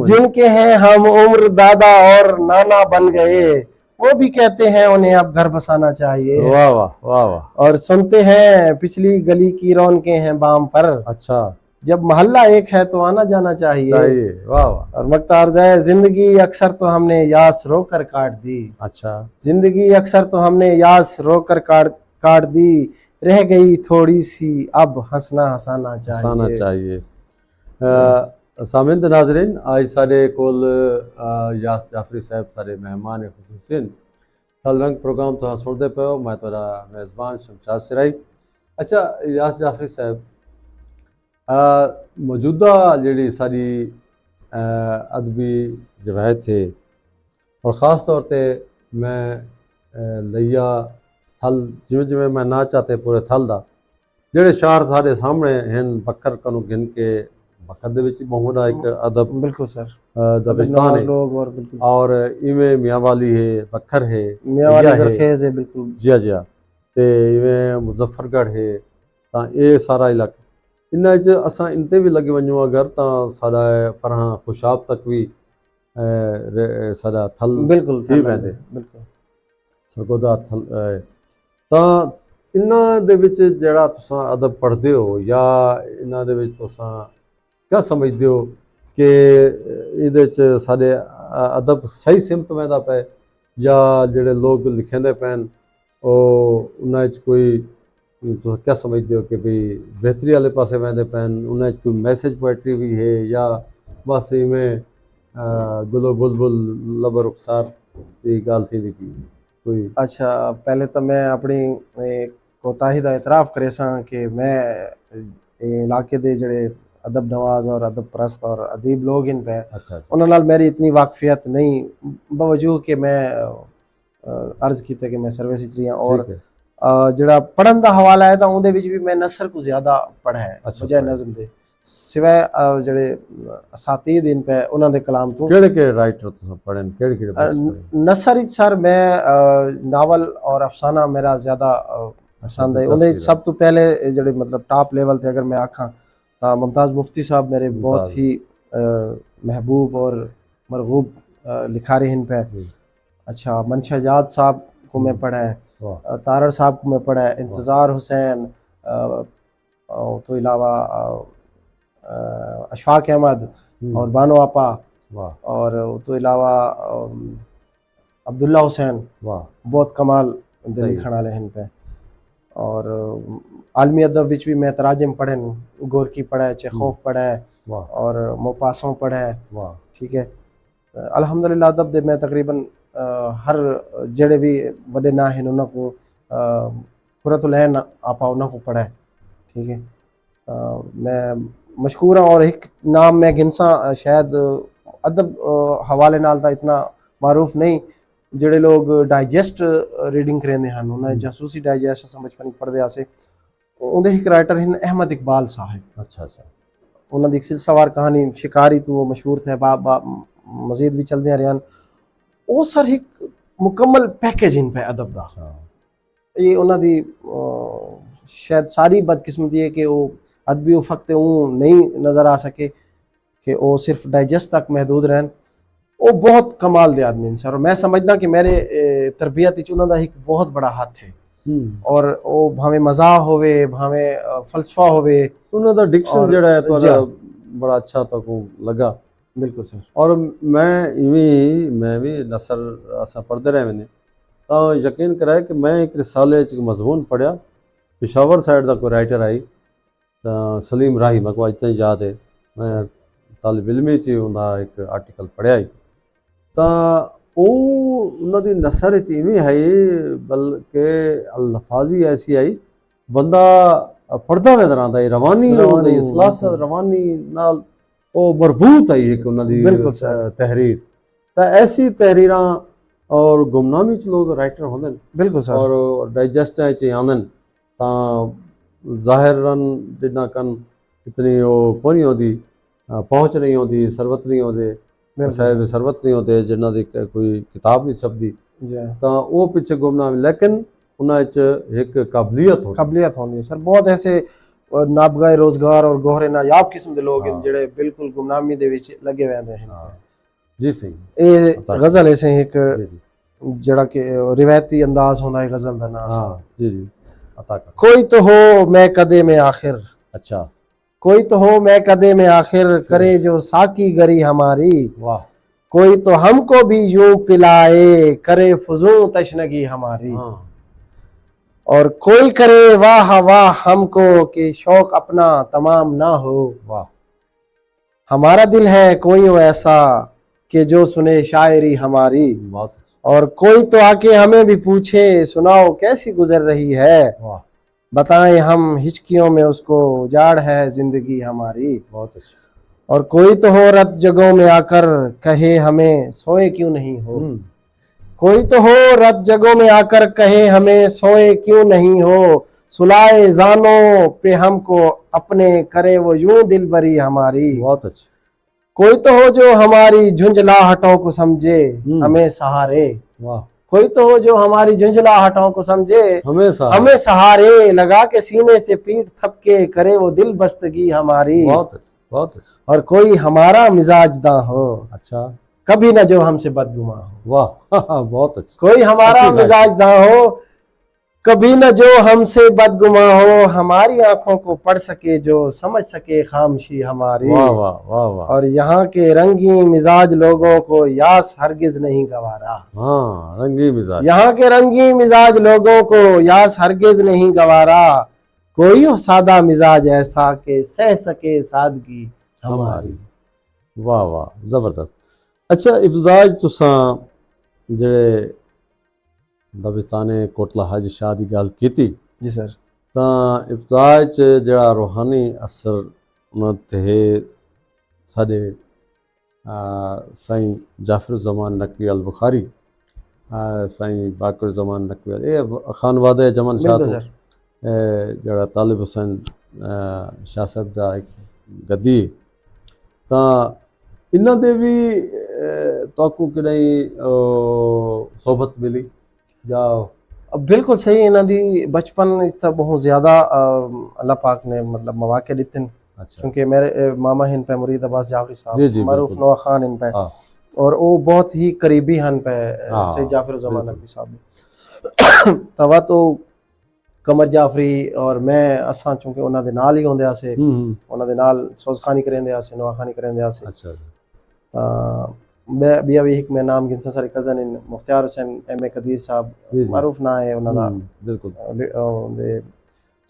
जिनके हैं हम उम्र दादा और नाना बन गए वो भी कहते हैं उन्हें अब घर बसाना चाहिए। वाह वाह वाह वाह। और सुनते हैं पिछली गली की रौनकें हैं बाम पर अच्छा जब मोहल्ला एक है तो आना जाना चाहिए। वाह वाह। और मक्तार जाए जिंदगी अक्सर तो हमने यास रोकर काट दी। अच्छा जिंदगी अक्सर तो हमने यास रोकर काट दी रह गई थोड़ी सी अब हंसना हंसाना चाहिए। सामिन नाजरीन आज साढ़े कोल यास जाफरी साहब सारे मेहमान खुसूसिन थल रंग प्रोग्राम तो सुनते पे हो मैं तोरा मेज़बान शमशाद सिराई। अच्छा यास जाफरी साहब मौजूदा जी सारी अदबी जवायत है और ख़ास तौर पे मैं लिया थल जिमें जिमें मैं ना चाहते पूरे थल दा ਜਿਹੜੇ ਸ਼ਾਰ ਸਾਡੇ ਸਾਹਮਣੇ ਹਨ ਬਕਰ ਕਨੂੰ ਗਿਣ ਕੇ बकर दे विच बहुत बड़ा एक अदब बिल्कुल सर दबिस्तान है लोग और बिल्कुुल और इवें मियांवाली है बखर है मियां वाली जरखेज है बिल्कुल जी जी ते इवें मुजफ्फरगढ़ है तां ये सारा इलाका इन्ना च असां इनते भी लगे वञूं अगर तां साडा फरहां खुशाब तक भी साडा थल बिल्कुल थी वेंदे बिल्कुल सरगोदा थल तां इन्ना दे विच जेड़ा तुसां अदब पढ़दे हो या इन्ना दे विच तुसां क्या समझते हो कि ਇਹਦੇ 'ਚ ਸਾਡੇ ਅਦਬ ਸਹੀ ਸਿਮਤ ਵਹਿੰਦਾ ਪਏ ਜਾਂ ਜਿਹੜੇ ਲੋਕ ਲਿਖਦੇ ਪੈਣ ਉਹ ਉਹਨਾਂ 'ਚ ਕੋਈ ਤੁਸੀਂ क्या समझते हो कि भी बेहतरी वाले पासे वहदे पैन उन्हें कोई मैसेज पोइट्री भी है या बस इवें गुलो बुलबुल लबर रुखसार की गल थी कोई अच्छा पहले तो मैं अपनी कोताही का इतराफ़ करे सां कि मैं इलाके दे जड़े अदब नवाज और अदब परस्त और अदीब लोग इन पे अच्छा उन्होंने नाल मेरी इतनी वाकफियत नहीं बावजूद कि मैं अर्ज़ किया कि मैं सर्विस च रही और जड़ा पढ़न का हवाला है तो उहदे विच भी मैं नसर को ज़्यादा पढ़ा है बजाय नज़म दे सिवाय जड़े असातीद इन पे उन्होंने कलाम तो केड़े राइटर तुसां पढ़न केड़े नसर सर मैं नावल और अफसाना मेरा ज़्यादा पसंद है उन्हें सब तो पहले जड़े मतलब टॉप लेवल थे अगर मैं आखा तो मुमताज़ मुफ्ती साहब मेरे बहुत ही महबूब और मरगूब लिखारी हैं पे अच्छा मनशाजात साहब को मैं पढ़ा है तारड़ साहब को मैं पढ़ा है इंतज़ार हुसैन तो अलावा अशफाक अहमद और बानो आपा और तो अलावा अब्दुल्ला हुसैन बहुत कमाल लिखण वाले हैं पे और आलमी अदब विच भी मैं तराजम पढ़े गोरकी पढ़ा है चेखोफ पढ़ा है और मोपासों पढ़ा है ठीक है अल्हम्दुलिल्लाह अदब दे मैं तकरीबन हर जड़े भी वॾे ना हैं उन्होंने को कुरतुल ऐन आपा उन्होंने को पढ़ा है ठीक है मैं मशकूर हाँ और एक नाम मैं गिनसा शायद अदब हवाले नाल ता इतना मारूफ नहीं ਜਿਹੜੇ ਲੋਕ ਡਾਈਜੈਸਟ ਰੀਡਿੰਗ ਕਰਦੇ ਹਨ ਉਹਨਾਂ ਜਾਸੂਸੀ ਡਾਈਜੈਸਟ ਅਸਾਂ ਬਚਪਨ ਵਿੱਚ ਪੜ੍ਹਦੇ ਆਸੇ ਉਹਦੇ ਇੱਕ ਰਾਈਟਰ ਹਨ ਅਹਿਮਦ ਇਕਬਾਲ ਸਾਹਿਬ ਅੱਛਾ ਅੱਛਾ ਉਹਨਾਂ ਦੀ ਇੱਕ ਸਿਲਸਿਲਾਵਾਰ ਕਹਾਣੀ ਸ਼ਿਕਾਰੀ ਤੋਂ ਮਸ਼ਹੂਰ ਥੇ ਮਜ਼ੀਦ ਵੀ ਚੱਲਦੇ ਰਹੇ ਹਨ ਉਹ ਸਰ ਇੱਕ ਮੁਕੰਮਲ ਪੈਕੇਜ ਇਨ ਪੇ ਅਦਬ ਦਾ ਇਹ ਉਹਨਾਂ ਦੀ ਸ਼ਾਇਦ ਸਾਰੀ ਬਦਕਿਸਮਤੀ ਹੈ ਕਿ ਉਹ ਅਦਬੀ ਉਫਕ ਤੇ ਉਹ ਨਹੀਂ ਨਜ਼ਰ ਆ ਸਕੇ ਕਿ ਉਹ ਸਿਰਫ ਡਾਈਜੈਸਟ ਤੱਕ ਮਹਦੂਦ ਰਹਿਣ वो बहुत कमाल दे आदमी सर मैं समझदा कि मेरे तरबियत उन्होंने एक बहुत बड़ा हाथ है और वो भावे मज़ाक होवे भावे फलसफा होवे उन्होंने डिक्शन जड़ा है तो बड़ा अच्छा तो को लगा बिल्कुल सर और मैं भी नसर असा पढ़ते रहे मैंने तो यकीन कराए कि मैं एक रिसाले च मजमून पढ़िया पेशावर साइड का कोई राइटर आई तो सलीम राही मैं को अज तक याद है मैं तालिब इल्मी च उनका एक आर्टिकल पढ़िया ही ਤਾਂ ਉਹ ਉਹਨਾਂ ਦੀ ਨਸਰ 'ਚ ਇਵੇਂ ਹੈ ਬਲਕਿ ਅਲਫਾਜ਼ੀ ਐਸੀ ਆਈ ਬੰਦਾ ਪੜ੍ਹਦਾ ਨਜ਼ਰ ਆਉਂਦਾ ਹੈ ਰਵਾਨੀ ਹੁੰਦੀ ਸਲਾਸਤ ਰਵਾਨੀ ਨਾਲ ਉਹ ਮਰਬੂਤ ਹੈ ਇੱਕ ਉਹਨਾਂ ਦੀ ਤਹਿਰੀਰ ਤਾਂ ਐਸੀ ਤਹਿਰੀਰਾਂ ਔਰ ਗੁਮਨਾਮੀ 'ਚ ਲੋਕ ਰਾਈਟਰ ਹੁੰਦੇ ਨੇ ਬਿਲਕੁਲ ਸਰ ਔਰ ਡਾਈਜੈਸਟਾਂ 'ਚ ਆਉਂਦੇ ਨੇ ਤਾਂ ਜ਼ਾਹਿਰਨ ਜਿੰਨਾ ਕਨ ਇਤਨੀ ਉਹ ਕੋਈ ਨਹੀਂ ਹੁੰਦੀ ਪਹੁੰਚ ਨਹੀਂ ਹੁੰਦੀ ਸਰਬਤ ਨਹੀਂ ਹੁੰਦੇ साहिब सरबत नहीं होते जिन्हों की कोई किताब नहीं छपती तो वो पिछे गुमनाम लेकिन उन्हें एक काबलियत होती है सर बहुत ऐसे नाबगाए रोजगार और गोहरे नायाब किस्म के लोग जिहड़े बिल्कुल गुमनामी दे विच लगे रहंदे हैं जी सही ये गज़ल ऐसे एक जिहड़ा कि रिवायती अंदाज होंदा है गज़ल दा नाम जी जी अता कर कोई तो हो मैं कदे में आखिर अच्छा कोई तो हो मैं कदे में आखिर करे जो साकी गरी हमारी वाह कोई तो हमको भी यूं पिलाए करे फुजूं तशनगी हमारी और कोई करे वाह वाह हमको कि शौक अपना तमाम ना हो वाह हमारा दिल है कोई हो ऐसा कि जो सुने शायरी हमारी और कोई तो आके हमें भी पूछे सुनाओ कैसी गुजर रही है वाह बताएं हम हिचकियों में उसको उजाड़ है जिंदगी हमारी बहुत अच्छा और कोई तो हो रत जगहों में आकर कहे हमें सोए क्यों नहीं हो कोई तो हो रत जगहों में आकर कहे हमें सोए क्यों नहीं हो सुलाए जानों पे हमको अपने करे वो यूं दिलबरी हमारी। बहुत अच्छे। कोई तो हो जो हमारी झुंझलाहटों को समझे हमें सहारे। वाह। कोई तो हो जो हमारी झुंझलाहटों को समझे हमेशा हमें सहारे। लगा के सीने से पीठ थपके करे वो दिल बस्तगी हमारी। बहुत अच्छे, बहुत अच्छे। और कोई हमारा मिजाजदा हो अच्छा। कभी न जो हमसे बदगुमा हो। वाह बहुत अच्छे। कोई हमारा अच्छी बात है। मिजाजदा हो कभी न जो हमसे बदगुमा हो। हमारी आंखों को पढ़ सके जो समझ सके खामोशी हमारी। वाह वाह वाह वाह। और यहाँ के रंगी मिजाज लोगों को यास हरगिज नहीं गवारा। हाँ, रंगी मिजाज। यहाँ के रंगी मिजाज लोगों को यास हरगिज नहीं गवारा। कोई हो सादा मिजाज ऐसा के सह सके सादगी हमारी। वाह वाह, जबरदस्त। अच्छा इब्तिदाज तुसां जेह्ड़े दबिस्ताने कोटला हाजी शाह की गल कीती जी सर। तां इब्तिदाज च जेह्ड़ा रूहानी असर उन्हां ते साडे साईं जाफरुज़्ज़मान नकवी अल बुखारी, साईं बाक़रुज़्ज़मान नकवी ये खानवादे जमन शाह तो जेह्ड़ा तालिब हुसैन शाह साहब दा एक गद्दी तां इन्हां दे भी तोकू कॾहिं सोबत मिली या बिल्कुल सही। इन्हां दी बचपन इस बहुत ज़्यादा अल्लाह पाक ने मतलब मौके दिते हैं। अच्छा। क्योंकि मेरे मामा हिन पे मुरीद अब्बास जाफरी जी, जी, साहब मरूफ बिल्कुल। नवा खान इन पे हाँ। और वो बहुत ही करीबी हन पे हाँ, सैयद जाफरुज़्ज़मान बिल्कुल। नकवी साहब दे। तवा तो कमर जाफरी और मैं असां चूंकि उन्हां दे नाल ही होंदे आसे, उन्हां दे नाल सोज़खानी करेंदे आसे, नवाखानी करेंदे आसे। अच्छा। तां मैं ॿिया भी हिकु मैं नाम गिनसा सारे कज़न इन मुख्तियार हुसैन एम ए कदीर साहब मारूफ ना है उन्हां दा बिल्कुल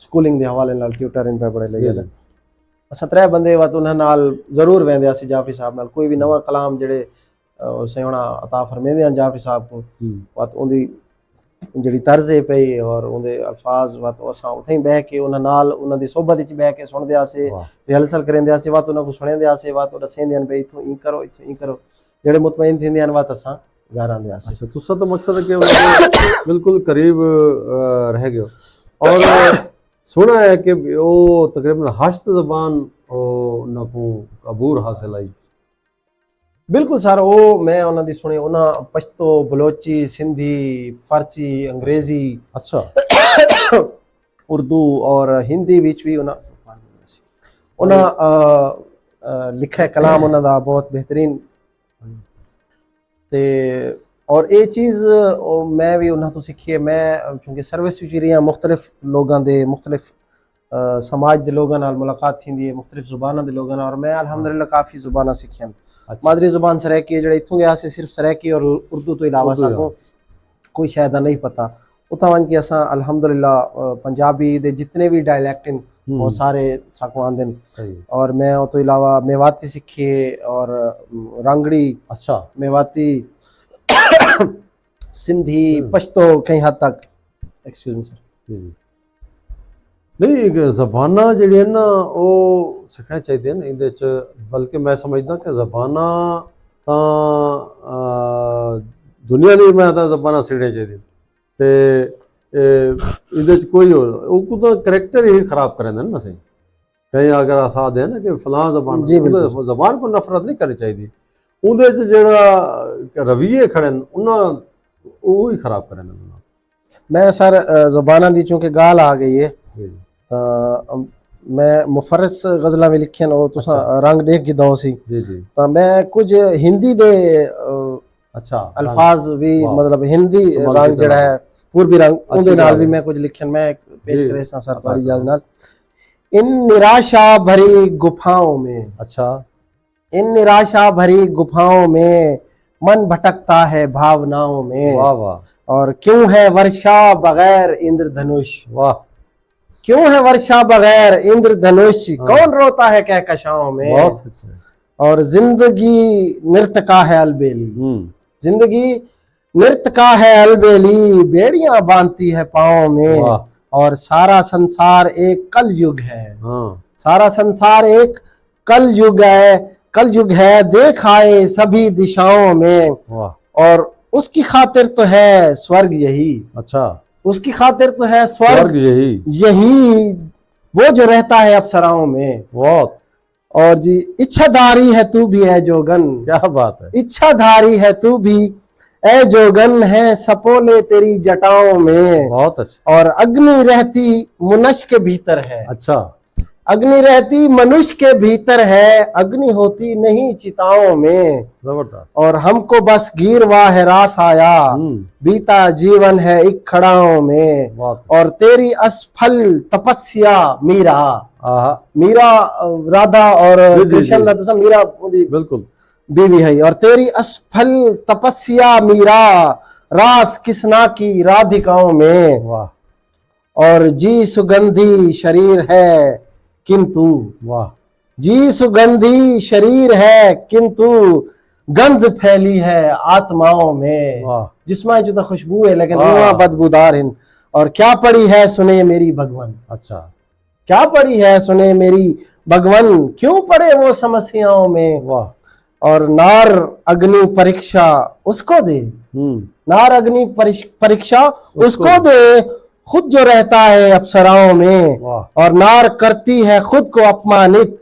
स्कूलिंग दे हवाले नाल ट्यूटर इन पे पढ़े लगे थे। असां त्रै बंदे वत उन्हां नाल ज़रूर वेंदे आसी जाफरी साहब नाल। कोई भी नवा कलाम जेह्ड़े सयोना अता फरमेंदे हैं जाफरी साहब को वत उंदी जेह्ड़ी तर्ज है पई और उंदे अल्फाज वत असां उत्थे ही बह के उन्हां नाल उन्हां दी सोहबत विच बह के सुणदे आसे, रिहर्सल करेंदे आसे, वत उन्हां को सुणेंदे आसे, वत दसेंदे हन भई इत्थों ई करो इत्थों ई करो। जेह्ड़े मुतमईन थींदे हन वत असां घर आंदे आसे। अच्छा, तुसा तो मकसद है कि उन्हें बिल्कुल करीब रह गए और सुना है कि वो तकरीबन हश्त ज़बान उनको अबूर हासिल आई। बिल्कुल सर। वो मैं उन्हां दी सुनी उन्हां पश्तो, बलोची, सिंधी, फारसी, अंग्रेजी, अच्छा उर्दू और हिंदी विच भी उन्हां लिखा कलाम उन्हां दा बहुत बेहतरीन ते और ये चीज़ मैं भी उन्हां तो सीखी है। मैं चूंकि सर्विस विच रही मुख्तलिफ लोगों दे मुख्तलिफ समाज के लोगों नाल मुलाकात थी है, मुख्तलिफ ज़ुबानों के लोगों और मैं अल्हम्दुलिल्लाह काफ़ी ज़ुबाना सीखियां। मादरी ज़ुबान सराइकी जेह्ड़े इत्थों गया सिर्फ सराइकी और उर्दू तो इलावा सानू कोई शायद नहीं पता। उतां वञ के असां अल्हम्दुलिल्लाह पंजाबी दे जितने भी डायलैक्ट हैं वो सारे साको आंदे हैं। और मैं वो तो इलावा मेवाती सीखी और रांगड़ी, अच्छा मेवाती, सिंधी, पश्तो कई हद तक। Excuse me sir. नहीं ज़बाना जिहड़ियां ना वो सीखना चाहिए न इहदे च, बल्कि मैं समझदा कि ज़बाना दुनिया दी मैं तां ज़बाना सीखनी चाहिए ते इहदे च कोई हो तो करैक्टर ही खराब करें ना सही। कहीं अगर असां दें ना कि फलां ज़बान ज़बान को नफरत नहीं करनी चाहिए, उहदे च जेह्ड़ा रवैये खड़े न उन्हां वो ही खराब करें। मैं सर ज़बाना दी चूंकि गाल आ गई है मैं मुफरस गज़लां भी लिखियां वो तुसां रंग देख के दो सी तो मैं कुछ हिंदी दे अच्छा अल्फाज भी मतलब हिंदी रंग जड़ा है पूर्वी रंग उनके नाल भी मैं कुछ लिखियां मैं पेश करे सा सर तुम्हारी इजाज़त नाल। इन निराशा भरी गुफाओं में, अच्छा इन निराशा भरी गुफाओं में मन भटकता है भावनाओं में। वाह वाह। और क्यों है वर्षा बगैर इंद्रधनुष, वाह क्यों है वर्षा बगैर इंद्रधनुष, कौन रोता है कहकशाओं में। बहुत अच्छा। और जिंदगी नृत्य का है अलबेली, जिंदगी नृत्य का है अलबेली, बेड़ियां बांधती है पाँव में। और सारा संसार एक कल युग है, सारा संसार एक कल युग है, कल युग है देख आए सभी दिशाओं में। और उसकी खातिर तो है स्वर्ग यही, अच्छा उसकी खातिर तो है स्वर्ग, स्वर्ग यही यही वो जो रहता है अप्सराओं में। बहुत और जी इच्छाधारी है तू भी है जोगन, क्या बात है। इच्छाधारी है तू भी ए जोगन, है सपोले तेरी जटाओं में। बहुत अच्छा। और अग्नि रहती मनुष्य के भीतर है, अच्छा अग्नि रहती मनुष्य के भीतर है, अग्नि होती नहीं चिताओं में। जबरदस्त। और हमको बस गीरवा है रास आया, बीता जीवन है एक खड़ाओं में। बहुत और तेरी असफल तपस्या मीरा, आहा मीरा राधा और जी, जी, कृष्ण जी। राधा सब मीरा उनकी बिल्कुल बीवी है। और तेरी असफल तपस्या मीरा, रास किसना की राधिकाओं में। वाह और जी सुगंधी शरीर है किंतु, वाह जी सुगंधी शरीर है किंतु गंध फैली है आत्माओं में। वाह जिसमें जो तो खुशबू है लेकिन हाँ। रूहां बदबूदार हैं। और क्या पड़ी है सुने मेरी भगवन, अच्छा क्या पड़ी है सुने मेरी भगवन, क्यों पड़े वो समस्याओं में। वाह और नार अग्नि परीक्षा उसको दे, नार अग्नि परीक्षा उसको दे, खुद जो रहता है अप्सराओं में। वाह और नार करती है खुद को अपमानित,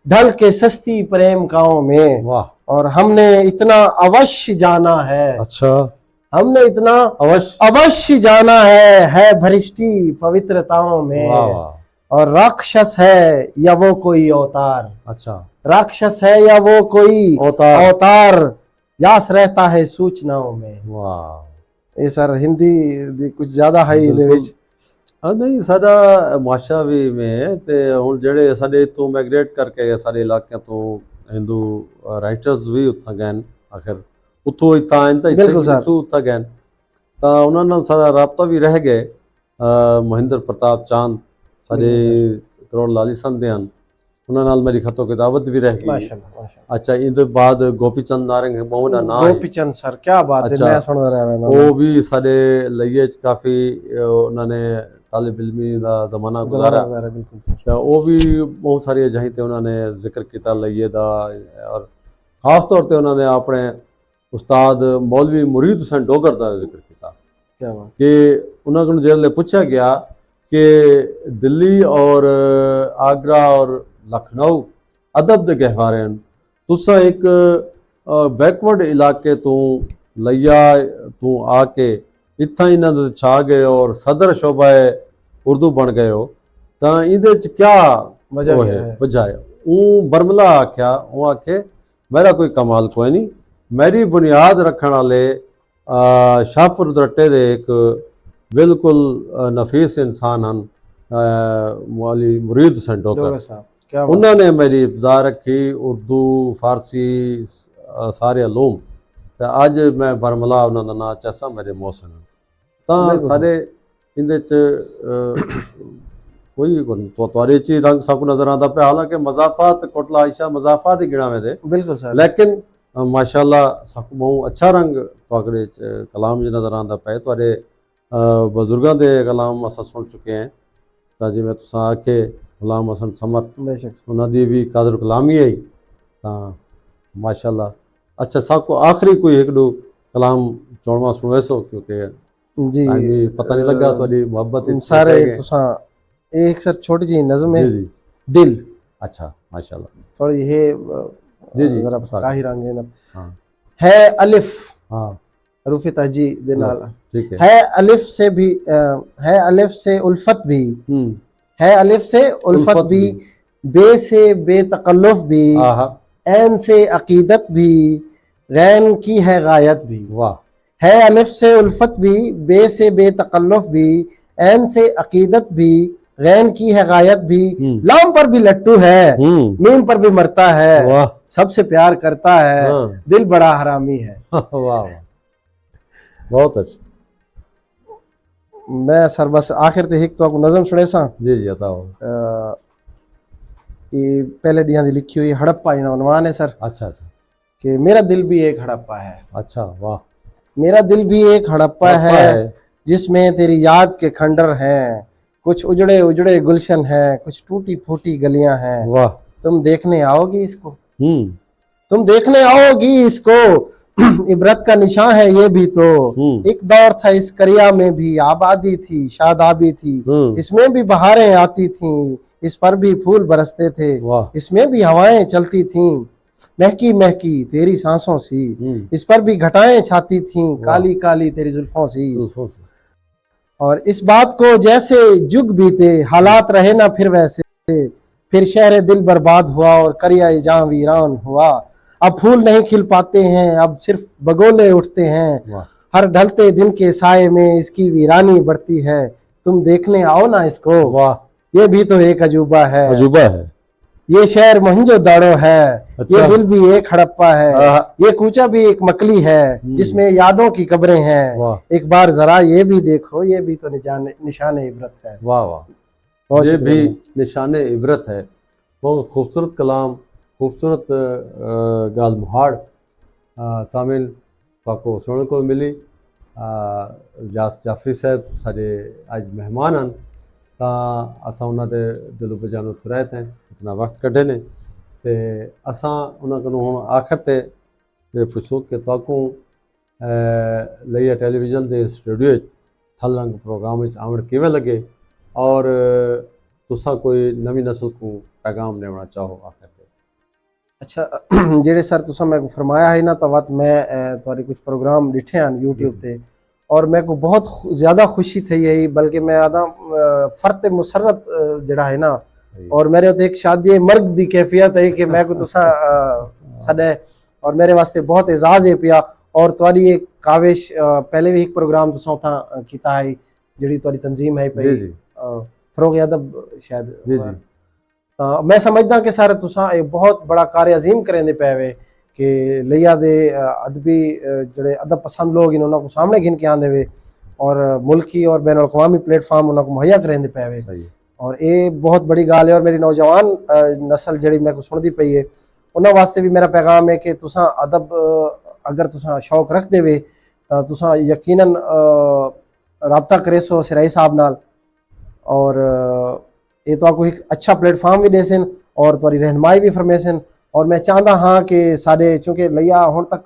ढल के सस्ती प्रेम काओं में। वाह और हमने इतना अवश्य जाना है, अच्छा हमने इतना अवश्य अवश्य जाना है भ्रष्टि पवित्रताओं में। वाह वाह और राक्षस है या वो कोई अवतार, अच्छा राक्षस है या वो कोई अवतार। अवतार, यास रहता है सूचनाओं में। वाह ये सर हिंदी कुछ ज्यादा है ਇਹਦੇ ਵਿੱਚ। नहीं साडा माशा भी में ते हुण जेड़े साडे तो माइग्रेट करके सारे इलाके तो हिंदू राइटर्स भी उत्थां गए आखिर उत्थों इत्थां आए तां बिल्कुल सर। इत्थों उत्थां गए तां उन्हां नाल साडा राबता भी रह गए। महेंद्र प्रताप चांद साडे करोड़ लाली संत हन, उन्हां नाल मेरी खतो किताबत भी रह गई। माशाल्लाह माशाल्लाह। अच्छा इहदे बाद गोपीचंद नारंग बहुत दा नाम है। गोपीचंद सर क्या बात है, अच्छा। मैं सुन रहा हूं वो भी साडे लइये च काफी उन्होंने तालिब इल्मी दा जमाना गुजारा बिल्कुल सर। तो वो भी बहुत सारी जहीं ते उन्होंने जिक्र किया लइये दा। और खास तौर पे उन्होंने अपने उस्ताद मौलवी मुरीद हुसैन डोगर का जिक्र किया क्या बात। कि उन्होंने जेल्ले पूछा गया कि दिल्ली और आगरा और लखनऊ अदब के गहवारे हैं, तुसा एक बैकवर्ड इलाके तो लइया तू आके इत्थां इन्हां दे छा गए और सदर शोबा उर्दू बन गए हो, तो इहदे च क्या वजह है है? वजह है? ऊँ बरमला आख्या, ऊँ आखे मेरा कोई कमाल कोई नहीं, मेरी बुनियाद रखने वाले शाहपुर दरट्टे दे एक बिल्कुल नफीस इंसान हैं मौलवी मुरीद हुसैन डोगर साहब क्या बात। उन्होंने मेरी इब्तदा रखी उर्दू फारसी सारे अलूम। तो अज मैं बरमला उन्होंने नाम चैसा मेरे मोहसिन तो सारे इंदे कोई तो तुआरे च ही रंग साकू नजर आता पे, हालांकि मजाफात कोटला आयशा मजाफात ही गिना में दे बिल्कुल सर। लेकिन माशाल्लाह साकू बहुत अच्छा रंग तुआकड़े कलाम च नजर आता पे। तुआरे बजुर्गों के कलाम अस सुन चुके हैं, तो जिमें तुसा आखे गुलाम हसन समर उन्होंने भी कादर कलामी आई तो माशाल्लाह। अच्छा साको आखिरी कोई एक दो कलाम चौड़वा सुनवेसो क्योंकि जी भी पता नहीं लगा थोड़ी मोहब्बत सारे तुसा एक सर छोटी जी नज़म है जी दिल। अच्छा माशाल्लाह थोड़ी ये जी जी जरा काही रंग हाँ है अलिफ हाँ रूफी ताजी दे नाल ठीक है अलिफ से भी है अलिफ से उल्फत भी है अलिफ से उल्फत भी बे से बेतकल्लुफ भी ऐन से अकीदत भी गैन की है गायत भी। वाह है अलिफ से उल्फत भी बे से बेतकल्लुफ भी ऐन से अकीदत भी गैन की है गायत भी। लाम पर भी लट्टू है मीम पर भी मरता है सबसे प्यार करता है दिल बड़ा हरामी है। वाह बहुत अच्छा। मैं सर बस आखिर ते एक तो आपको नज़म सुने सा जी जी बताओ। ये पहले दिया दी लिखी हुई हड़प्पा इनवान है सर। अच्छा अच्छा कि मेरा दिल भी एक हड़प्पा है। अच्छा वाह। मेरा दिल भी एक हड़प्पा है जिसमें तेरी याद के खंडर हैं, कुछ उजड़े उजड़े गुलशन हैं, कुछ टूटी फूटी गलियां हैं। वाह तुम देखने आओगी इसको तुम देखने आओगी इसको, इबरत का निशान है ये भी तो। एक दौर था इस करिया में भी आबादी थी, शादाबी थी, इसमें भी बहारें आती थीं, इस पर भी फूल बरसते थे, इसमें भी हवाएं चलती थीं, महकी महकी तेरी सांसों सी, इस पर भी घटाएं छाती थीं, काली काली तेरी जुल्फों सी। और इस बात को जैसे जुग बीते, हालात रहे ना फिर वैसे, फिर शहर दिल बर्बाद हुआ और करिया जहां वीरान हुआ। अब फूल नहीं खिल पाते हैं, अब सिर्फ बगोले उठते हैं, हर ढलते दिन के साए में इसकी वीरानी बढ़ती है। तुम देखने आओ ना इसको, वाह, ये भी तो एक अजूबा है। अजूबा है। ये शहर मोहंजो दाड़ो है, अच्छा। ये दिल भी एक हड़प्पा है, ये कूचा भी एक मकली है, जिसमें यादों की कब्रें हैं। एक बार जरा ये भी देखो, ये भी तो निशान इबरत है। वाह वाह, ये भी निशान इबरत है। बहुत खूबसूरत कलाम, खूबसूरत गाल मुहाड़ सामिल ताको सुनने को मिली। जाफरी साहब साढ़े अज मेहमान हैं, असां उन्होंने दिलो बजानो तुरैत हैं, इतना वक्त कढ़े ने ते असां उन्होंने को हुण आखिर ते ये पुछूं कि ताकू लइया टेलीविजन के स्टूडियो थल रंग प्रोग्राम आवण किवें लगे और तुसा कोई नवी नस्ल को पैगाम देना चाहो आखिर ते। अच्छा जेड़े सर तुसा मैं फरमाया है ना, तो वत मैं तुहारे कुछ प्रोग्राम डिठे हैं यूट्यूब ते, और मेरे को बहुत ज़्यादा खुशी थी यही, बल्कि मैं आदा फर्त मुसरत जड़ा है ना, और मेरे उत्ते एक शादी मर्ग दी कैफियत है कि मैं को तुसा सदे, और मेरे वास्ते बहुत एजाज है पिया। और तुहारी एक काविश पहले भी एक प्रोग्राम तुसा उथा कीता है, जिहड़ी तुहारी तंजीम है पई फरोग अदब शायद। जी जी, मैं समझदा कि सर तुसा एक बहुत बड़ा कार्य अजीम करेंदे पे वे कि लिया दे अदबी जड़े अदब पसंद लोग इन उन्होंने को सामने गिन के आंदे वे, और मुल्की और बैन अवी प्लेटफॉर्म उन्होंने को मुहैया करेंदे पे वे, और ये बहुत बड़ी गाल है। और मेरी नौजवान नस्ल जड़ी मैं को सुनती पई है, उन्होंने वास्ते भी मेरा पैगाम है कि तुसा अदब अगर तुसा शौक रख देवे तो तुसा यकीनन रबता करे सो सिराई साहब नाल, और ये तो आपको एक अच्छा प्लेटफॉर्म भी दे सन और तुम्हारी रहनुमाई भी फरमेसन। और मैं चाहता हाँ कि साढ़े चूँकि लिया हुण तक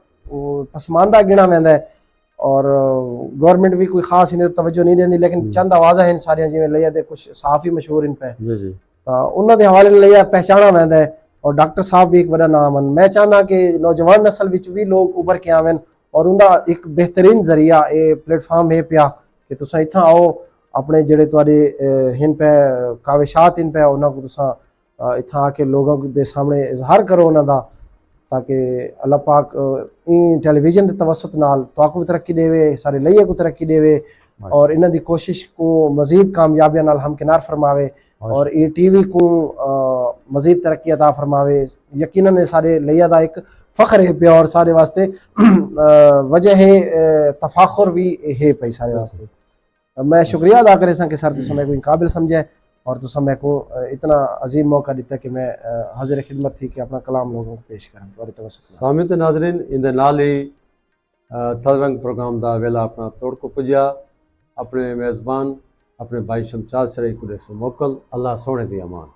पसमानदा गिना वेंदा है, और गवर्नमेंट भी कोई खास इन तवज्जो नहीं देती, लेकिन चंद आवाज़ा हैं सारिया जिवें लिया दे कुछ साफ़ी मशहूर इन पे, तो उन्होंने हवाले लिया पहचाना वेंदा है, और डॉक्टर साहब भी एक बड़ा नाम है। मैं चाहना कि नौजवान नस्ल विच भी लोग उभर के आवन, और उनका एक बेहतरीन जरिया ये प्लेटफॉर्म है पिया कि तुसा इत्थां आओ, अपने जड़े तुहारे हिन पे काविशात इन पे उन्होंने को तुसा इत्थां आके लोगों के सामने इजहार करो उन्हों का, ताकि अल्लाह पाक इन टेलीविजन के तवसत नाल तुहाको भी तरक्की देवे, सारे लइये को तरक्की देवे, और इन्हां दी कोशिश को मजीद कामयाबियां नाल हमकिनार फरमावे, और ये टीवी को मजीद तरक्की अता फरमावे। यकीनन सारे लिया दा एक फ़ख्र है पिया, और सारे वास्ते वजह है तफाखुर भी है पई सारे वास्ते। मैं शुक्रिया अदा करे कि सर तुसा मेरे को काबिल समझे, और तुसा मेरे को इतना अजीम मौका दिता कि मैं हाजिर खिदमत थी कि अपना कलाम लोगों को पेश करूँ। सामित नाजरीन, इंदे नाल ही थल रंग प्रोग्राम का वेला अपना तोड़ को पुजा। अपने मेज़बान अपने भाई शमशाद सराई को मोकल। अल्लाह सोने दी अमान।